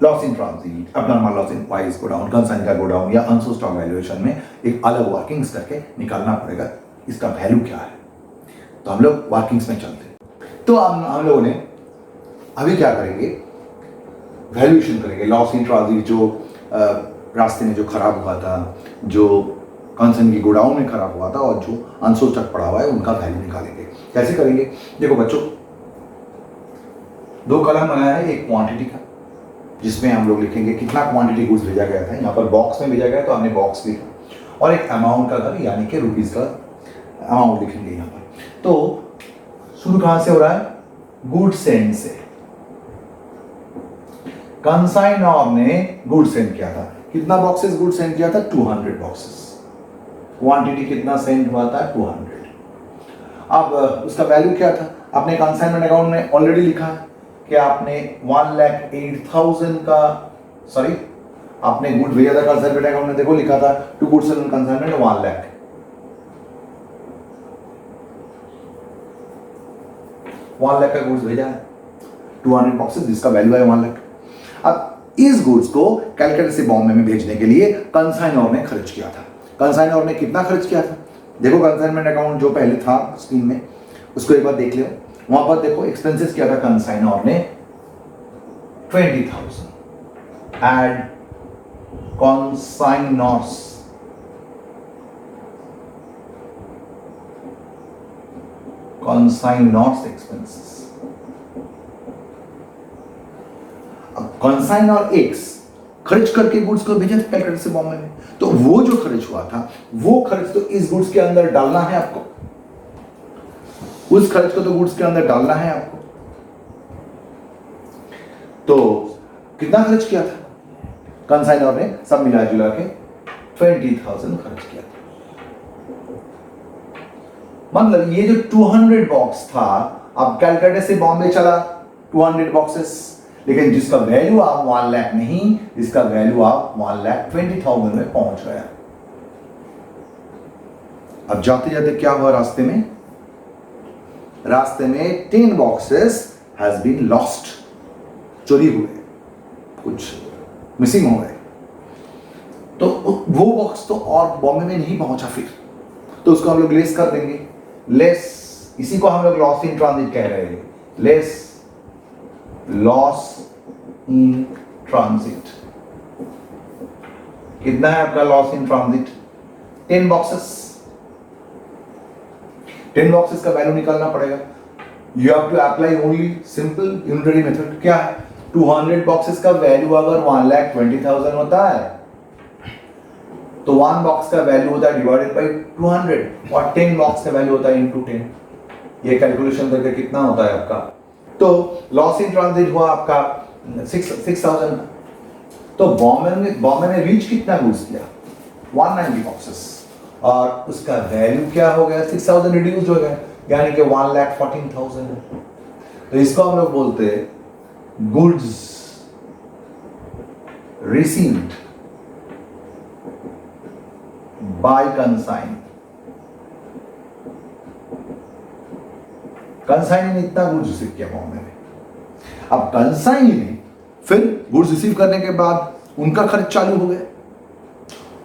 B: loss in transit, abnormal loss in Y's godown, consignee का गो डाउन या अनसोल्ड स्टॉक वैल्यूएशन में एक अलग वर्किंग्स करके निकालना पड़ेगा इसका वैल्यू क्या है। तो हम लोग वर्किंग्स में चलते हैं। तो हम लोगों ने अभी क्या करेंगे? वैल्यूएशन करेंगे लॉस इन ट्रांजिट, जो रास्ते में जो खराब हुआ था, जो कंसर्न की गोडाउन में खराब हुआ था और जो अनसोल्ड स्टॉक पड़ा हुआ है, उनका वैल्यू निकालेंगे। कैसे करेंगे? देखो बच्चों, दो कॉलम बनाया है, एक क्वांटिटी का जिसमें हम लोग लिखेंगे कितना क्वांटिटी गुड्स भेजा गया था, यहाँ पर बॉक्स में भेजा गया तो हमने बॉक्स लिखा, और एक अमाउंट का था यानी कि रुपीज का अमाउंट लिखेंगे यहाँ पर। तो शुरू कहां से हो रहा है? गुड सेंड से। कंसाइनर ने गुड सेंड किया था, कितना बॉक्सेस गुड सेंड किया था? 200 बॉक्सेस। क्वांटिटी कितना सेंड हुआ था? 200। अब उसका वैल्यू क्या था? आपने कंसाइनमेंट अकाउंट में ऑलरेडी लिखा है कि आपने 1,08,000 का, सॉरी आपने गुड भेजा था कंसाइनमेंट अकाउंट में, देखो लिखा था to goods and consignment 1 lakh. 1 lakh का गुड्स भेजा है, 200 बॉक्सेस जिसका वैल्यू है 1 लाख। अब इस गुड्स को कलकत्ता से बॉम्बे में भेजने के लिए कंसाइनर ने खर्च किया था। कंसाइनर ने कितना खर्च किया था? देखो कंसाइनमेंट अकाउंट जो पहले था स्क्रीन में, उसको एक बार देख लो। वहां पर देखो एक्सपेंसेस किया था कंसाइनर ने 20,000। Add consignors expenses। अब कंसाइनर एक्स खर्च करके गुड्स को भेजा था कलकत्ता से बॉम्बे में, तो वो जो खर्च हुआ था, वो खर्च तो इस गुड्स के अंदर डालना है आपको, उस खर्च को तो गुड्स के अंदर डालना है आपको। तो कितना खर्च किया था कंसाइनर ने? सब मिला जुला के 20,000 खर्च किया था। मतलब ये जो 200 बॉक्स था, अब कलकत्ता से बॉम्बे चला 200 बॉक्सेस, लेकिन जिसका वैल्यू आप 1 लाख नहीं, इसका वैल्यू आप 1,20,000 में पहुंच गया। अब जाते जाते क्या हुआ रास्ते में? रास्ते में 10 बॉक्सेस हैज बीन लॉस्ट, चोरी हुए, कुछ मिसिंग हो गए। तो वो बॉक्स तो और बॉम्बे में नहीं पहुंचा फिर, तो उसको हम लोग लेस कर देंगे। लेस, इसी को हम लोग लॉस इन ट्रांजिट कह रहे हैं। लेस लॉस इन ट्रांजिट कितना है आपका loss in transit? 10 boxes. 10 boxes का वैल्यू निकालना पड़ेगा। You have to apply only simple unitary method. क्या है? 200 बॉक्सेस का वैल्यू अगर 1,20,000 होता है, तो 1 बॉक्स का वैल्यू होता है डिवाइडेड बाय 200, और 10 बॉक्स का वैल्यू होता है इनटू 10। ये कैलकुलेशन करके कितना होता है आपका? तो लॉस इन ट्रांजिट हुआ आपका 6,000। तो बॉम्बे में रीच कितना गुड्स किया? 190 बॉक्सेस, और उसका वैल्यू क्या हो गया? 6,000 रिड्यूस हो गया, यानी कि 1,14,000। तो इसको हम लोग बोलते हैं goods received by consign. Consign ने इतना गुड्स रिसीव किया बॉम्बे में। अब कंसाइन ने फिर गुड्स रिसीव करने के बाद उनका खर्च चालू हो गया,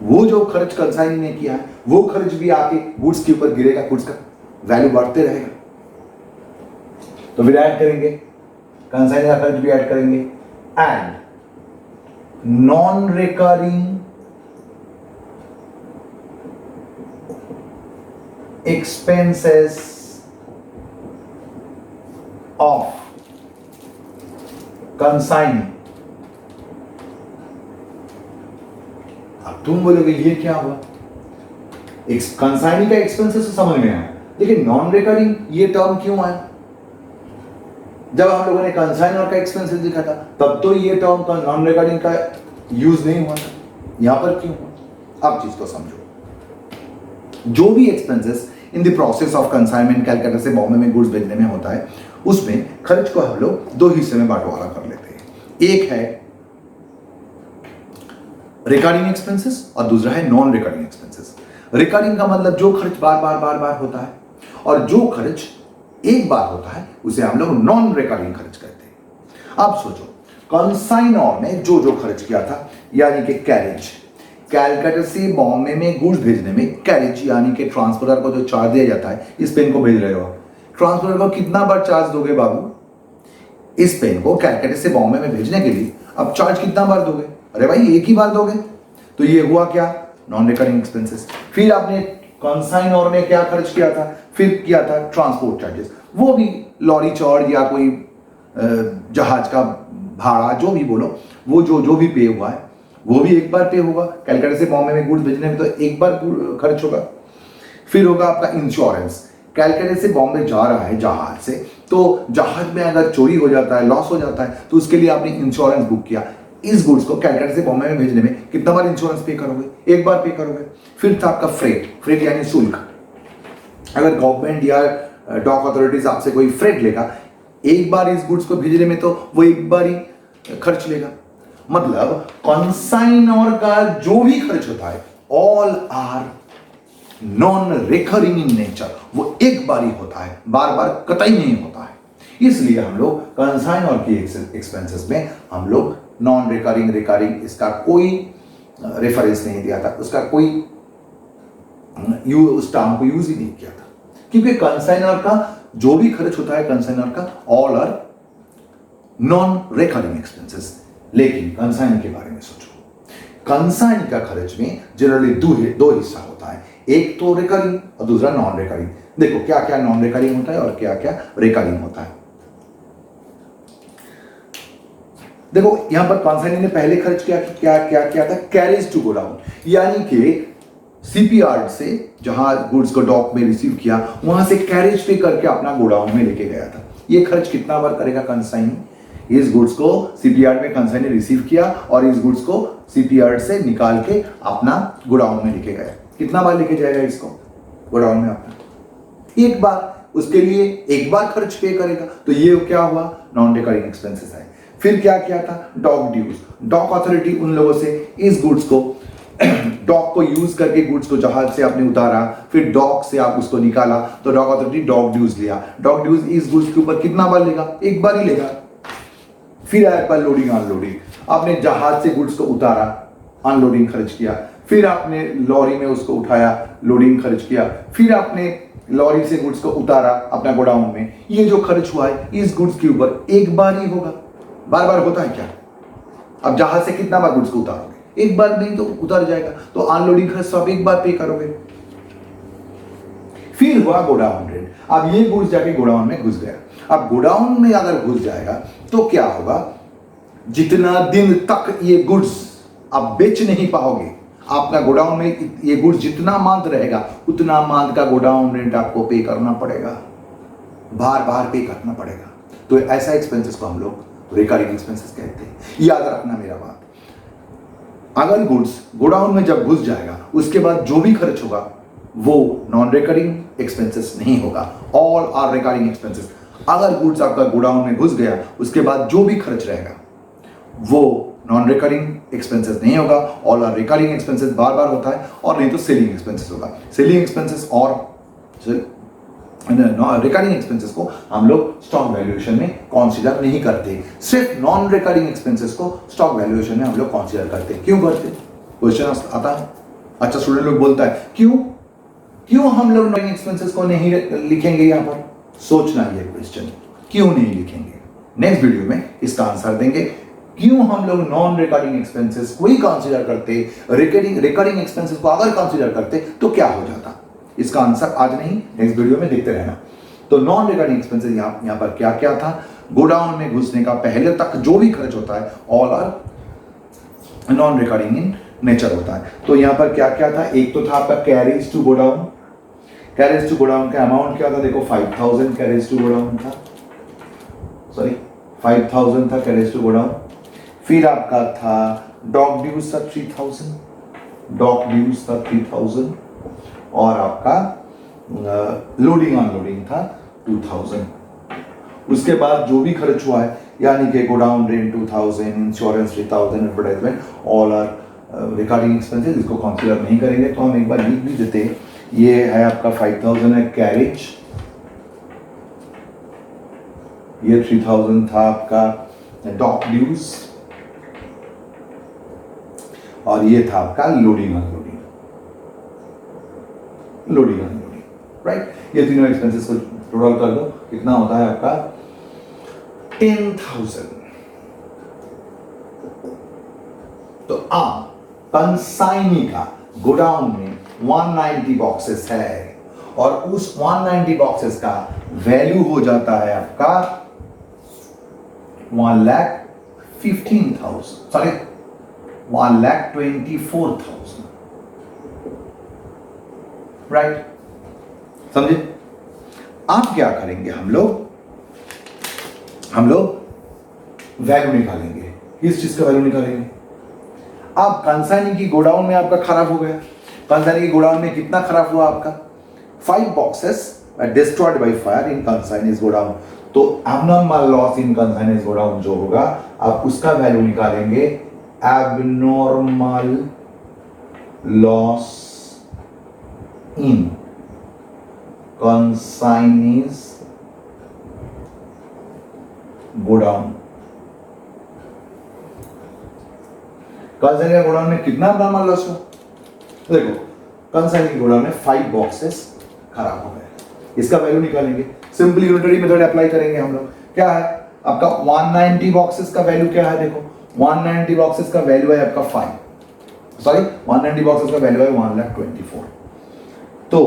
B: वो जो खर्च कंसाइनी ने किया है वो खर्च भी आके गुड्स के ऊपर गिरेगा, गुड्स का वैल्यू बढ़ते रहेगा। तो फिर ऐड करेंगे, कंसाइनी का खर्च भी ऐड करेंगे, and non recurring expenses of consignee. अब तुम बोलोगे ये क्या हुआ, कंसाइनी का एक्सपेंसेस तो समझ में आया, लेकिन नॉन रिकरिंग ये टर्म क्यों आया? जब हम लोगों ने कंसाइनर का एक्सपेंसेस लिखा था तब तो ये टर्म का नॉन रिकरिंग का यूज नहीं हुआ था, यहां पर क्यों हुआ? अब चीज को समझो। जो भी expenses in the process of consignment Calcutta से बॉम्बे में गुड्स भेजने में होता है, उसमें खर्च को हम लोग दो हिस्से में बांटवारा कर लेते हैं। एक है रिकरिंग एक्सपेंसेस और दूसरा है नॉन रिकरिंग एक्सपेंसेस। रिकरिंग का मतलब जो खर्च बार बार होता है, और जो खर्च एक बार होता है उसे हम लोग नॉन रिकरिंग खर्च कहते हैं। अब सोचो, कंसाइनर ने जो खर्च किया था, यानी कि कैरेज, कलकत्ता से बॉम्बे में गुड्स भेजने में कैरेज यानी कि ट्रांसपोर्टर को जो चार्ज दिया जाता है, इस पेन को भेज रहे हो, ट्रांसपोर्टर को कितना बार चार्ज दोगे बाबू? इस पेन को कलकत्ता से बॉम्बे में भेजने के लिए अब चार्ज कितना बार दोगे? अरे भाई एक ही बार दोगे। तो ये हुआ क्या? Non recurring expenses. फिर आपने कंसाइनर में क्या खर्च किया था? फिर किया था ट्रांसपोर्ट चार्जेस, वो भी लॉरी चार्ज या कोई जहाज का भाड़ा, जो भी बोलो, वो जो भी पे हुआ है वो भी एक बार पे होगा। कलकत्ता से बॉम्बे में गुड्स भेजने में तो एक बार खर्च होगा। फिर होगा आपका इंश्योरेंस, कलकत्ता से बॉम्बे जा रहा है जहाज से, तो जहाज में अगर चोरी हो जाता है, लॉस हो जाता है, तो उसके लिए आपने इंश्योरेंस बुक किया। इस गुड्स को कलकत्ता से बॉम्बे में भेजने में कितना बार इंश्योरेंस पे करोगे? एक बार पे करोगे। फिर था आपका फ्रेट यानी शुल्क। अगर गवर्नमेंट या डॉक अथॉरिटीज आपसे कोई फ्रेट लेगा, एक बार इस गुड्स को भेजने में तो वो एक बार ही खर्च लेगा। मतलब कंसाइनर का जो भी खर्च होता है, all are non recurring in nature, वो एक बार ही होता है, बार बार कतई नहीं होता है। इसलिए हम लोग कंसाइनर की एक्सपेंसेस में हम लोग नॉन रिकरिंग इसका कोई रेफरेंस नहीं दिया था, उसका कोई उस टर्म को यूज ही नहीं किया था, क्योंकि कंसाइनर का जो भी खर्च होता है, कंसाइनर का all are non recurring expenses. लेकिन कंसाइन के बारे में सोचो, कंसाइन का खर्च में जनरली दो हिस्सा होता है, एक तो रिकरिंग और दूसरा नॉन रिकरिंग। देखो क्या क्या नॉन रिकरिंग होता है और क्या क्या रिकरिंग होता है। देखो यहां पर कंसाइन ने पहले खर्च किया था कैरेज टू गोडाउन, यानी कि सीपीयार्ड से जहां गुड्स को डॉक में रिसीव किया, वहां से कैरेज पे करके अपना गोडाउन में लेके गया था। ये खर्च कितना बार करेगा कंसाइन? इस गुड्स को सीपीयार्ड में कंसाइन ने रिसीव किया और इस गुड्स को सीपीयार्ड से निकाल के अपना गोडाउन में लेके गया। कितना बार लेके जाएगा इसको गोडाउन में अपना? एक बार। उसके लिए एक बार खर्च पे करेगा, तो ये क्या हुआ? नॉन रिकरिंग एक्सपेंसेस है। फिर क्या किया था? Dock dues. डॉक अथॉरिटी उन लोगों से इस गुड्स को डॉक को यूज करके गुड्स को जहाज से आपने उतारा, फिर डॉक से आप उसको निकाला, तो डॉक अथॉरिटी डॉक ड्यूज लिया। डॉक ड्यूज इस गुड्स के ऊपर कितना बार लेगा? एक बार ही लेगा। फिर आया पर लोडिंग अनलोडिंग, आपने जहाज से गुड्स को उतारा, अनलोडिंग खर्च किया, फिर आपने लॉरी में उसको उठाया, लोडिंग खर्च किया, फिर आपने लॉरी से गुड्स को उतारा अपना गोडाउन में। ये जो खर्च हुआ है इस गुड्स के ऊपर एक बार ही होगा। बार बार होता है क्या? अब जहाज से कितना बार गुड्स को उतारोगे? एक बार नहीं तो उतर जाएगा, तो अनलोडिंग खर्च तो आप एक बार पे करोगे। फिर हुआ गोडाउन रेंट। अब ये गुड्स जाके गोडाउन में घुस गया। अब गोडाउन में अगर घुस जाएगा तो क्या होगा? जितना दिन तक ये गुड्स आप बेच नहीं पाओगे, आपका गोडाउन में ये गुड्स जितना मांद रहेगा उतना मांद का गोडाउन रेंट आपको पे करना पड़ेगा, बार बार पे करना पड़ेगा। तो ऐसा एक्सपेंसेस को हम लोग रिकरिंग एक्सपेंसेस कहते हैं। याद रखना मेरा बात, अगर गुड्स गोडाउन में जब घुस जाएगा उसके बाद जो भी खर्च होगा वो नॉन रिकरिंग एक्सपेंसेस नहीं होगा, ऑल आर रिकरिंग एक्सपेंसेस। अगर गुड्स आपका गोडाउन में घुस गया उसके बाद जो भी खर्च रहेगा वो नॉन रिकरिंग एक्सपेंसेस नहीं होगा, ऑल आर रिकरिंग एक्सपेंसेस। बार बार होता है, और नहीं तो सेलिंग एक्सपेंसेस होगा। सेलिंग एक्सपेंसेस और रिकरिंग एक्सपेंसेस को हम लोग स्टॉक वैल्यूएशन में कंसीडर नहीं करते, सिर्फ नॉन रिकरिंग एक्सपेंसेस को स्टॉक वैल्यूएशन में हम लोग कंसीडर करते। क्यों करते? क्वेश्चन आता है, अच्छा स्टूडेंट लोग बोलता है क्यों हम लोग नॉन एक्सपेंसेस को नहीं लिखेंगे? यहां पर सोचना ये क्वेश्चन, क्यों नहीं लिखेंगे? नेक्स्ट वीडियो में इसका आंसर देंगे, क्यों हम लोग नॉन रिकरिंग एक्सपेंसेस को ही कंसीडर करते, रिकरिंग एक्सपेंसेस को अगर कंसीडर करते तो क्या हो जाता? इसका आंसर आज नहीं, नेक्स्ट वीडियो में देखते रहना। तो नॉन रिकरिंग एक्सपेंसेस यहां पर क्या क्या था? गोडाउन में घुसने का पहले तक जो भी खर्च होता है all are non recurring in nature होता है। तो यहां पर क्या क्या था? एक तो था आपका carriage to godown. Carriage to godown का अमाउंट क्या था? देखो 5000 कैरेज टू गोडाउन था, सॉरी 5000 था कैरेज टू गोडाउन। फिर आपका था डॉक ड्यूज था 3000, डॉक ड्यूज था 3000, और आपका लोडिंग अनलोडिंग था 2000। उसके बाद जो भी खर्च हुआ है, यानी कि godown rent 2000, insurance 3000, advertisement, all are recurring expenses, इसको कंसीडर नहीं करेंगे। तो हम एक बार लिख भी देते हैं, ये है आपका 5000 है कैरेज, ये 3000 था आपका डॉक ड्यूज, और ये था आपका loading unloading, loading unloading, right. ये तीनों एक्सपेंसेस को टोटल कर दो, कितना होता है आपका 10,000। तो अब कंसाइनी का गोडाउन में 190 बॉक्सेस है, और उस 190 बॉक्सेस का वैल्यू हो जाता है आपका 1,15,000, सॉरी 1,24,000, राइट। समझे? आप क्या करेंगे? हम लोग वैल्यू निकालेंगे। किस चीज का वैल्यू निकालेंगे? आप कंसाइनी की गोडाउन में आपका खराब हो गया, कंसाइनी की गोडाउन में कितना खराब हुआ आपका? 5 boxes destroyed by fire in consignee's godown. तो abnormal loss in consignee's godown जो होगा, आप उसका वैल्यू निकालेंगे, abnormal loss in consignee's godown. Consignee godown में कितना एबनॉर्मल लॉस हुआ? देखो, कंसाइनी गोडाउन में 5 बॉक्सेस खराब हो गए, इसका वैल्यू निकालेंगे। सिंपली यूनिटरी मेथड अप्लाई करेंगे हम लोग। क्या है आपका 190 बॉक्सेस का वैल्यू? क्या है देखो, 190 बॉक्सेस का वैल्यू है आपका 190 बॉक्सेस का वैल्यू है 1,24,000। तो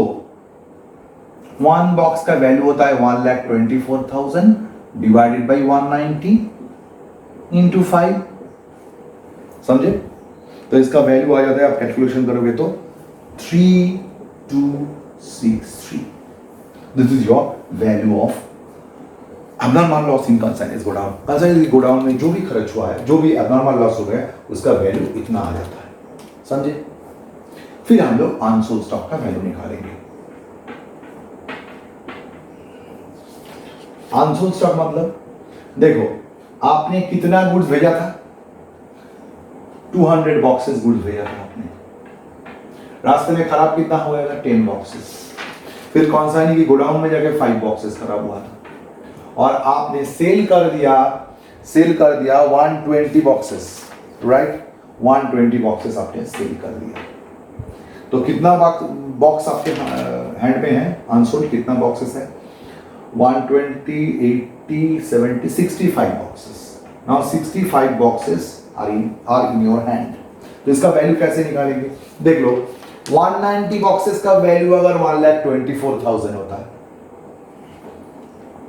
B: 1 बॉक्स का वैल्यू होता है 1,24,000 डिवाइडेड बाई 190 इंटू 5, समझे? तो इसका वैल्यू आ जाता है, आप कैलकुलेशन करोगे तो 3263। This is your value of abnormal loss in consignee's godown. Consignee's godown में जो भी खर्च हुआ है, जो भी एबनॉर्मल लॉस हो गया, उसका वैल्यू इतना आ जाता है, समझे? फिर हम लोग अनसोल्ड स्टॉक का वैल्यू निकालेंगे। अनसोल्ड स्टॉक मतलब देखो, आपने कितना गुड्स भेजा था? 200 बॉक्सेस गुड्स भेजा था आपने। रास्ते में खराब कितना हो गया था? 10 बॉक्सेस। फिर कंसाइनी की गोडाउन में जाके 5 बॉक्सेस खराब हुआ था, और आपने सेल कर दिया 120 बॉक्सेस, राइट। 120 बॉक्सेस आपने सेल कर दिया। तो कितना बॉक्स आपके हैंड में है अनसोल्ड? कितना बॉक्सेस है? 120, 80, 70, 65 boxes. Now 65 boxes are in your hand. तो इसका वैल्यू कैसे निकालेंगे? देख लो, 190 बॉक्सेस का वैल्यू अगर 1,24,000 होता है,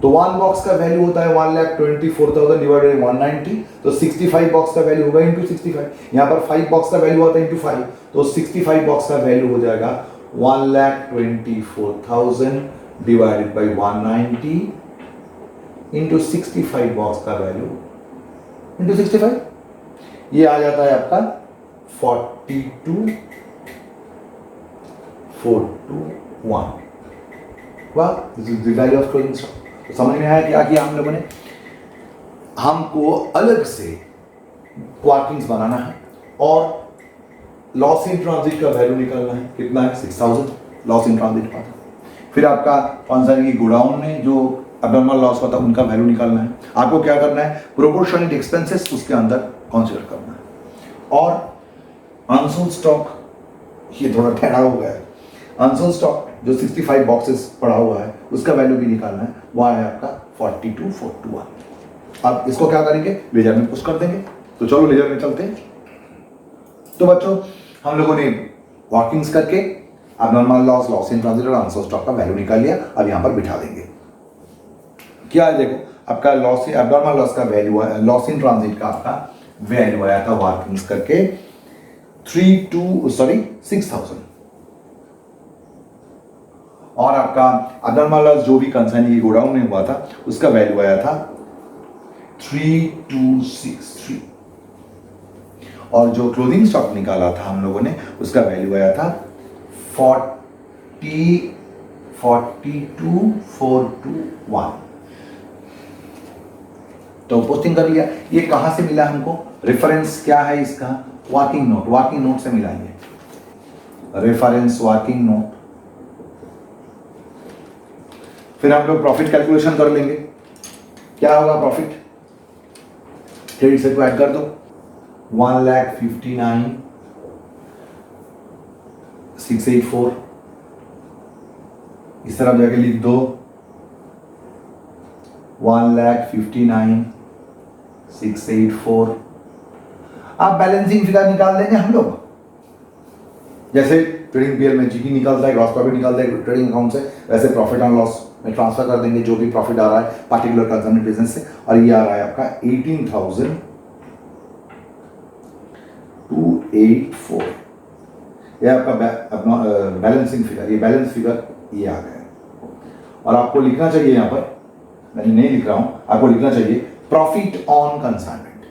B: तो 1 बॉक्स का वैल्यू होता है 1,24,000 डिवाइडेड बाय 190, तो 65 बॉक्स का वैल्यू होगा इंटू 65। यहां पर 5 बॉक्स का वैल्यू होता है इंटू 5, तो 65 बॉक्स का वैल्यू हो जाएगा 1,24,000 डिवाइडेड बाय 190 इंटू 65 बॉक्स का वैल्यू इंटू 65, ये आ जाता है आपका 42,421। वाह, this is the value of closing stock. तो समझ में आया क्या किया हम लोगों ने? हमको अलग से क्वार्टिंग्स बनाना है और लॉस इन ट्रांजिट का वैल्यू निकालना है। कितना है? 6,000 लॉस इन ट्रांजिट का। फिर आपका कंसाइनी की गोडाउन में जो अबनॉर्मल लॉस होता है उनका वैल्यू निकालना है। आपको क्या करना है, प्रोपोर्शनेट एक्सपेंसेस उसके अंदर कंसीडर करना है। और अनसोल्ड स्टॉक, ये थोड़ा टेढ़ा हो गया है, अनसोल्ड स्टॉक जो 65 बॉक्सेस पड़ा हुआ है उसका वैल्यू भी निकालना है, वह है आपका 42,421। अब इसको क्या करेंगे, लेजर में पुश कर देंगे। तो चलो लेजर में चलते हैं। तो बच्चों हम लोगों ने वर्किंग्स करके abnormal loss, loss in transit और अनसोल्ड स्टॉक का वैल्यू निकाल लिया। अब यहां पर बिठा देंगे। क्या है, देखो आपका लॉस, अबनॉर्मल लॉस का वैल्यू है, लॉस इन ट्रांजिट का आपका वैल्यू आया था वर्किंग्स करके 6,000। और आपका अबनॉर्मल लॉस जो भी कंसाइनी की गोडाउन में हुआ था उसका वैल्यू आया था 3,263। और जो क्लोजिंग स्टॉक निकाला था हम लोगों ने उसका वैल्यू आया था 42,421। तो पोस्टिंग कर लिया। ये कहां से मिला हमको, रेफरेंस क्या है इसका, वर्किंग नोट, वर्किंग नोट से मिला ये रेफरेंस वर्किंग नोट। फिर हम लोग प्रॉफिट कैलकुलेशन कर लेंगे। क्या होगा प्रॉफिट, क्रेडिट से को ऐड कर दो, 1,59,684। इस तरफ जाके लिख दो 1,59,684। अब बैलेंसिंग फिगर निकाल देंगे हम लोग, जैसे ट्रेडिंग पीएल में जीपी निकलता है, ग्रॉस प्रॉफिट निकलता है ट्रेडिंग अकाउंट से, वैसे प्रॉफिट एंड लॉस में ट्रांसफर कर देंगे जो भी प्रॉफिट आ रहा है पार्टिकुलर कंसर्न बिजनेस से। और ये आ रहा है आपका 18,284। ये आपका बैलेंसिंग फिगर, ये बैलेंस फिगर ये आ गया। और आपको लिखना चाहिए यहां पर, मैं नहीं लिख रहा हूं, आपको लिखना चाहिए प्रॉफिट ऑन कंसाइनमेंट।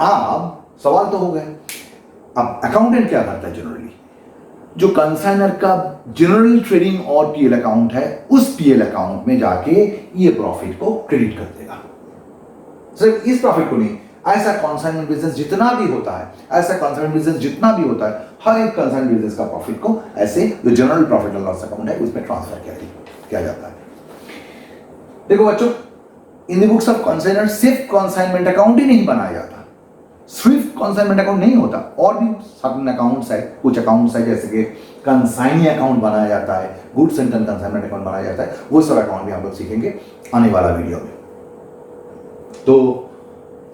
B: अब सवाल तो हो गए, अब अकाउंटेंट क्या करता है जनरली, जो कंसाइनर का जनरल ट्रेडिंग और पीएल अकाउंट है उस पीएल अकाउंट में जाके ये प्रॉफिट को क्रेडिट कर देगा। सिर्फ इस प्रॉफिट को नहीं, ऐसा कंसाइनमेंट बिजनेस जितना भी होता है, ऐसा कंसाइनमेंट बिजनेस जितना भी होता है, हर एक कंसाइनमेंट बिजनेस का प्रॉफिट को ऐसे जो general profit and loss account है उसमें ट्रांसफर किया जाता है। देखो बच्चों, in the books of consignor सिर्फ कंसाइनमेंट अकाउंट ही नहीं बनाया जाता, सिर्फ कंसाइनमेंट अकाउंट नहीं होता, और भी सर्टेन अकाउंट्स है, कुछ अकाउंट्स है जैसे कि कंसाइनी अकाउंट बनाया जाता है, गुड्स एंड कंसाइनमेंट अकाउंट बनाया जाता है, वो सब अकाउंट भी हम लोग सीखेंगे आने वाला वीडियो में। तो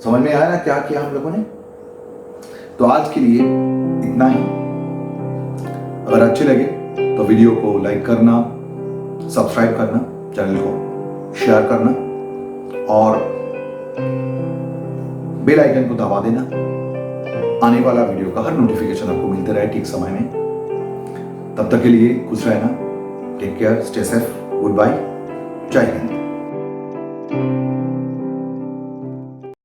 B: समझ में आया ना क्या किया हम लोगों ने। तो आज के लिए इतना ही। अगर अच्छे लगे तो वीडियो को लाइक करना, सब्सक्राइब करना, चैनल को शेयर करना और बेल आइकन को दबा देना। आने वाला वीडियो का हर नोटिफिकेशन आपको मिलते रहे ठीक समय में। तब तक के लिए खुश रहना, take care, stay safe, good bye, जय हिंद।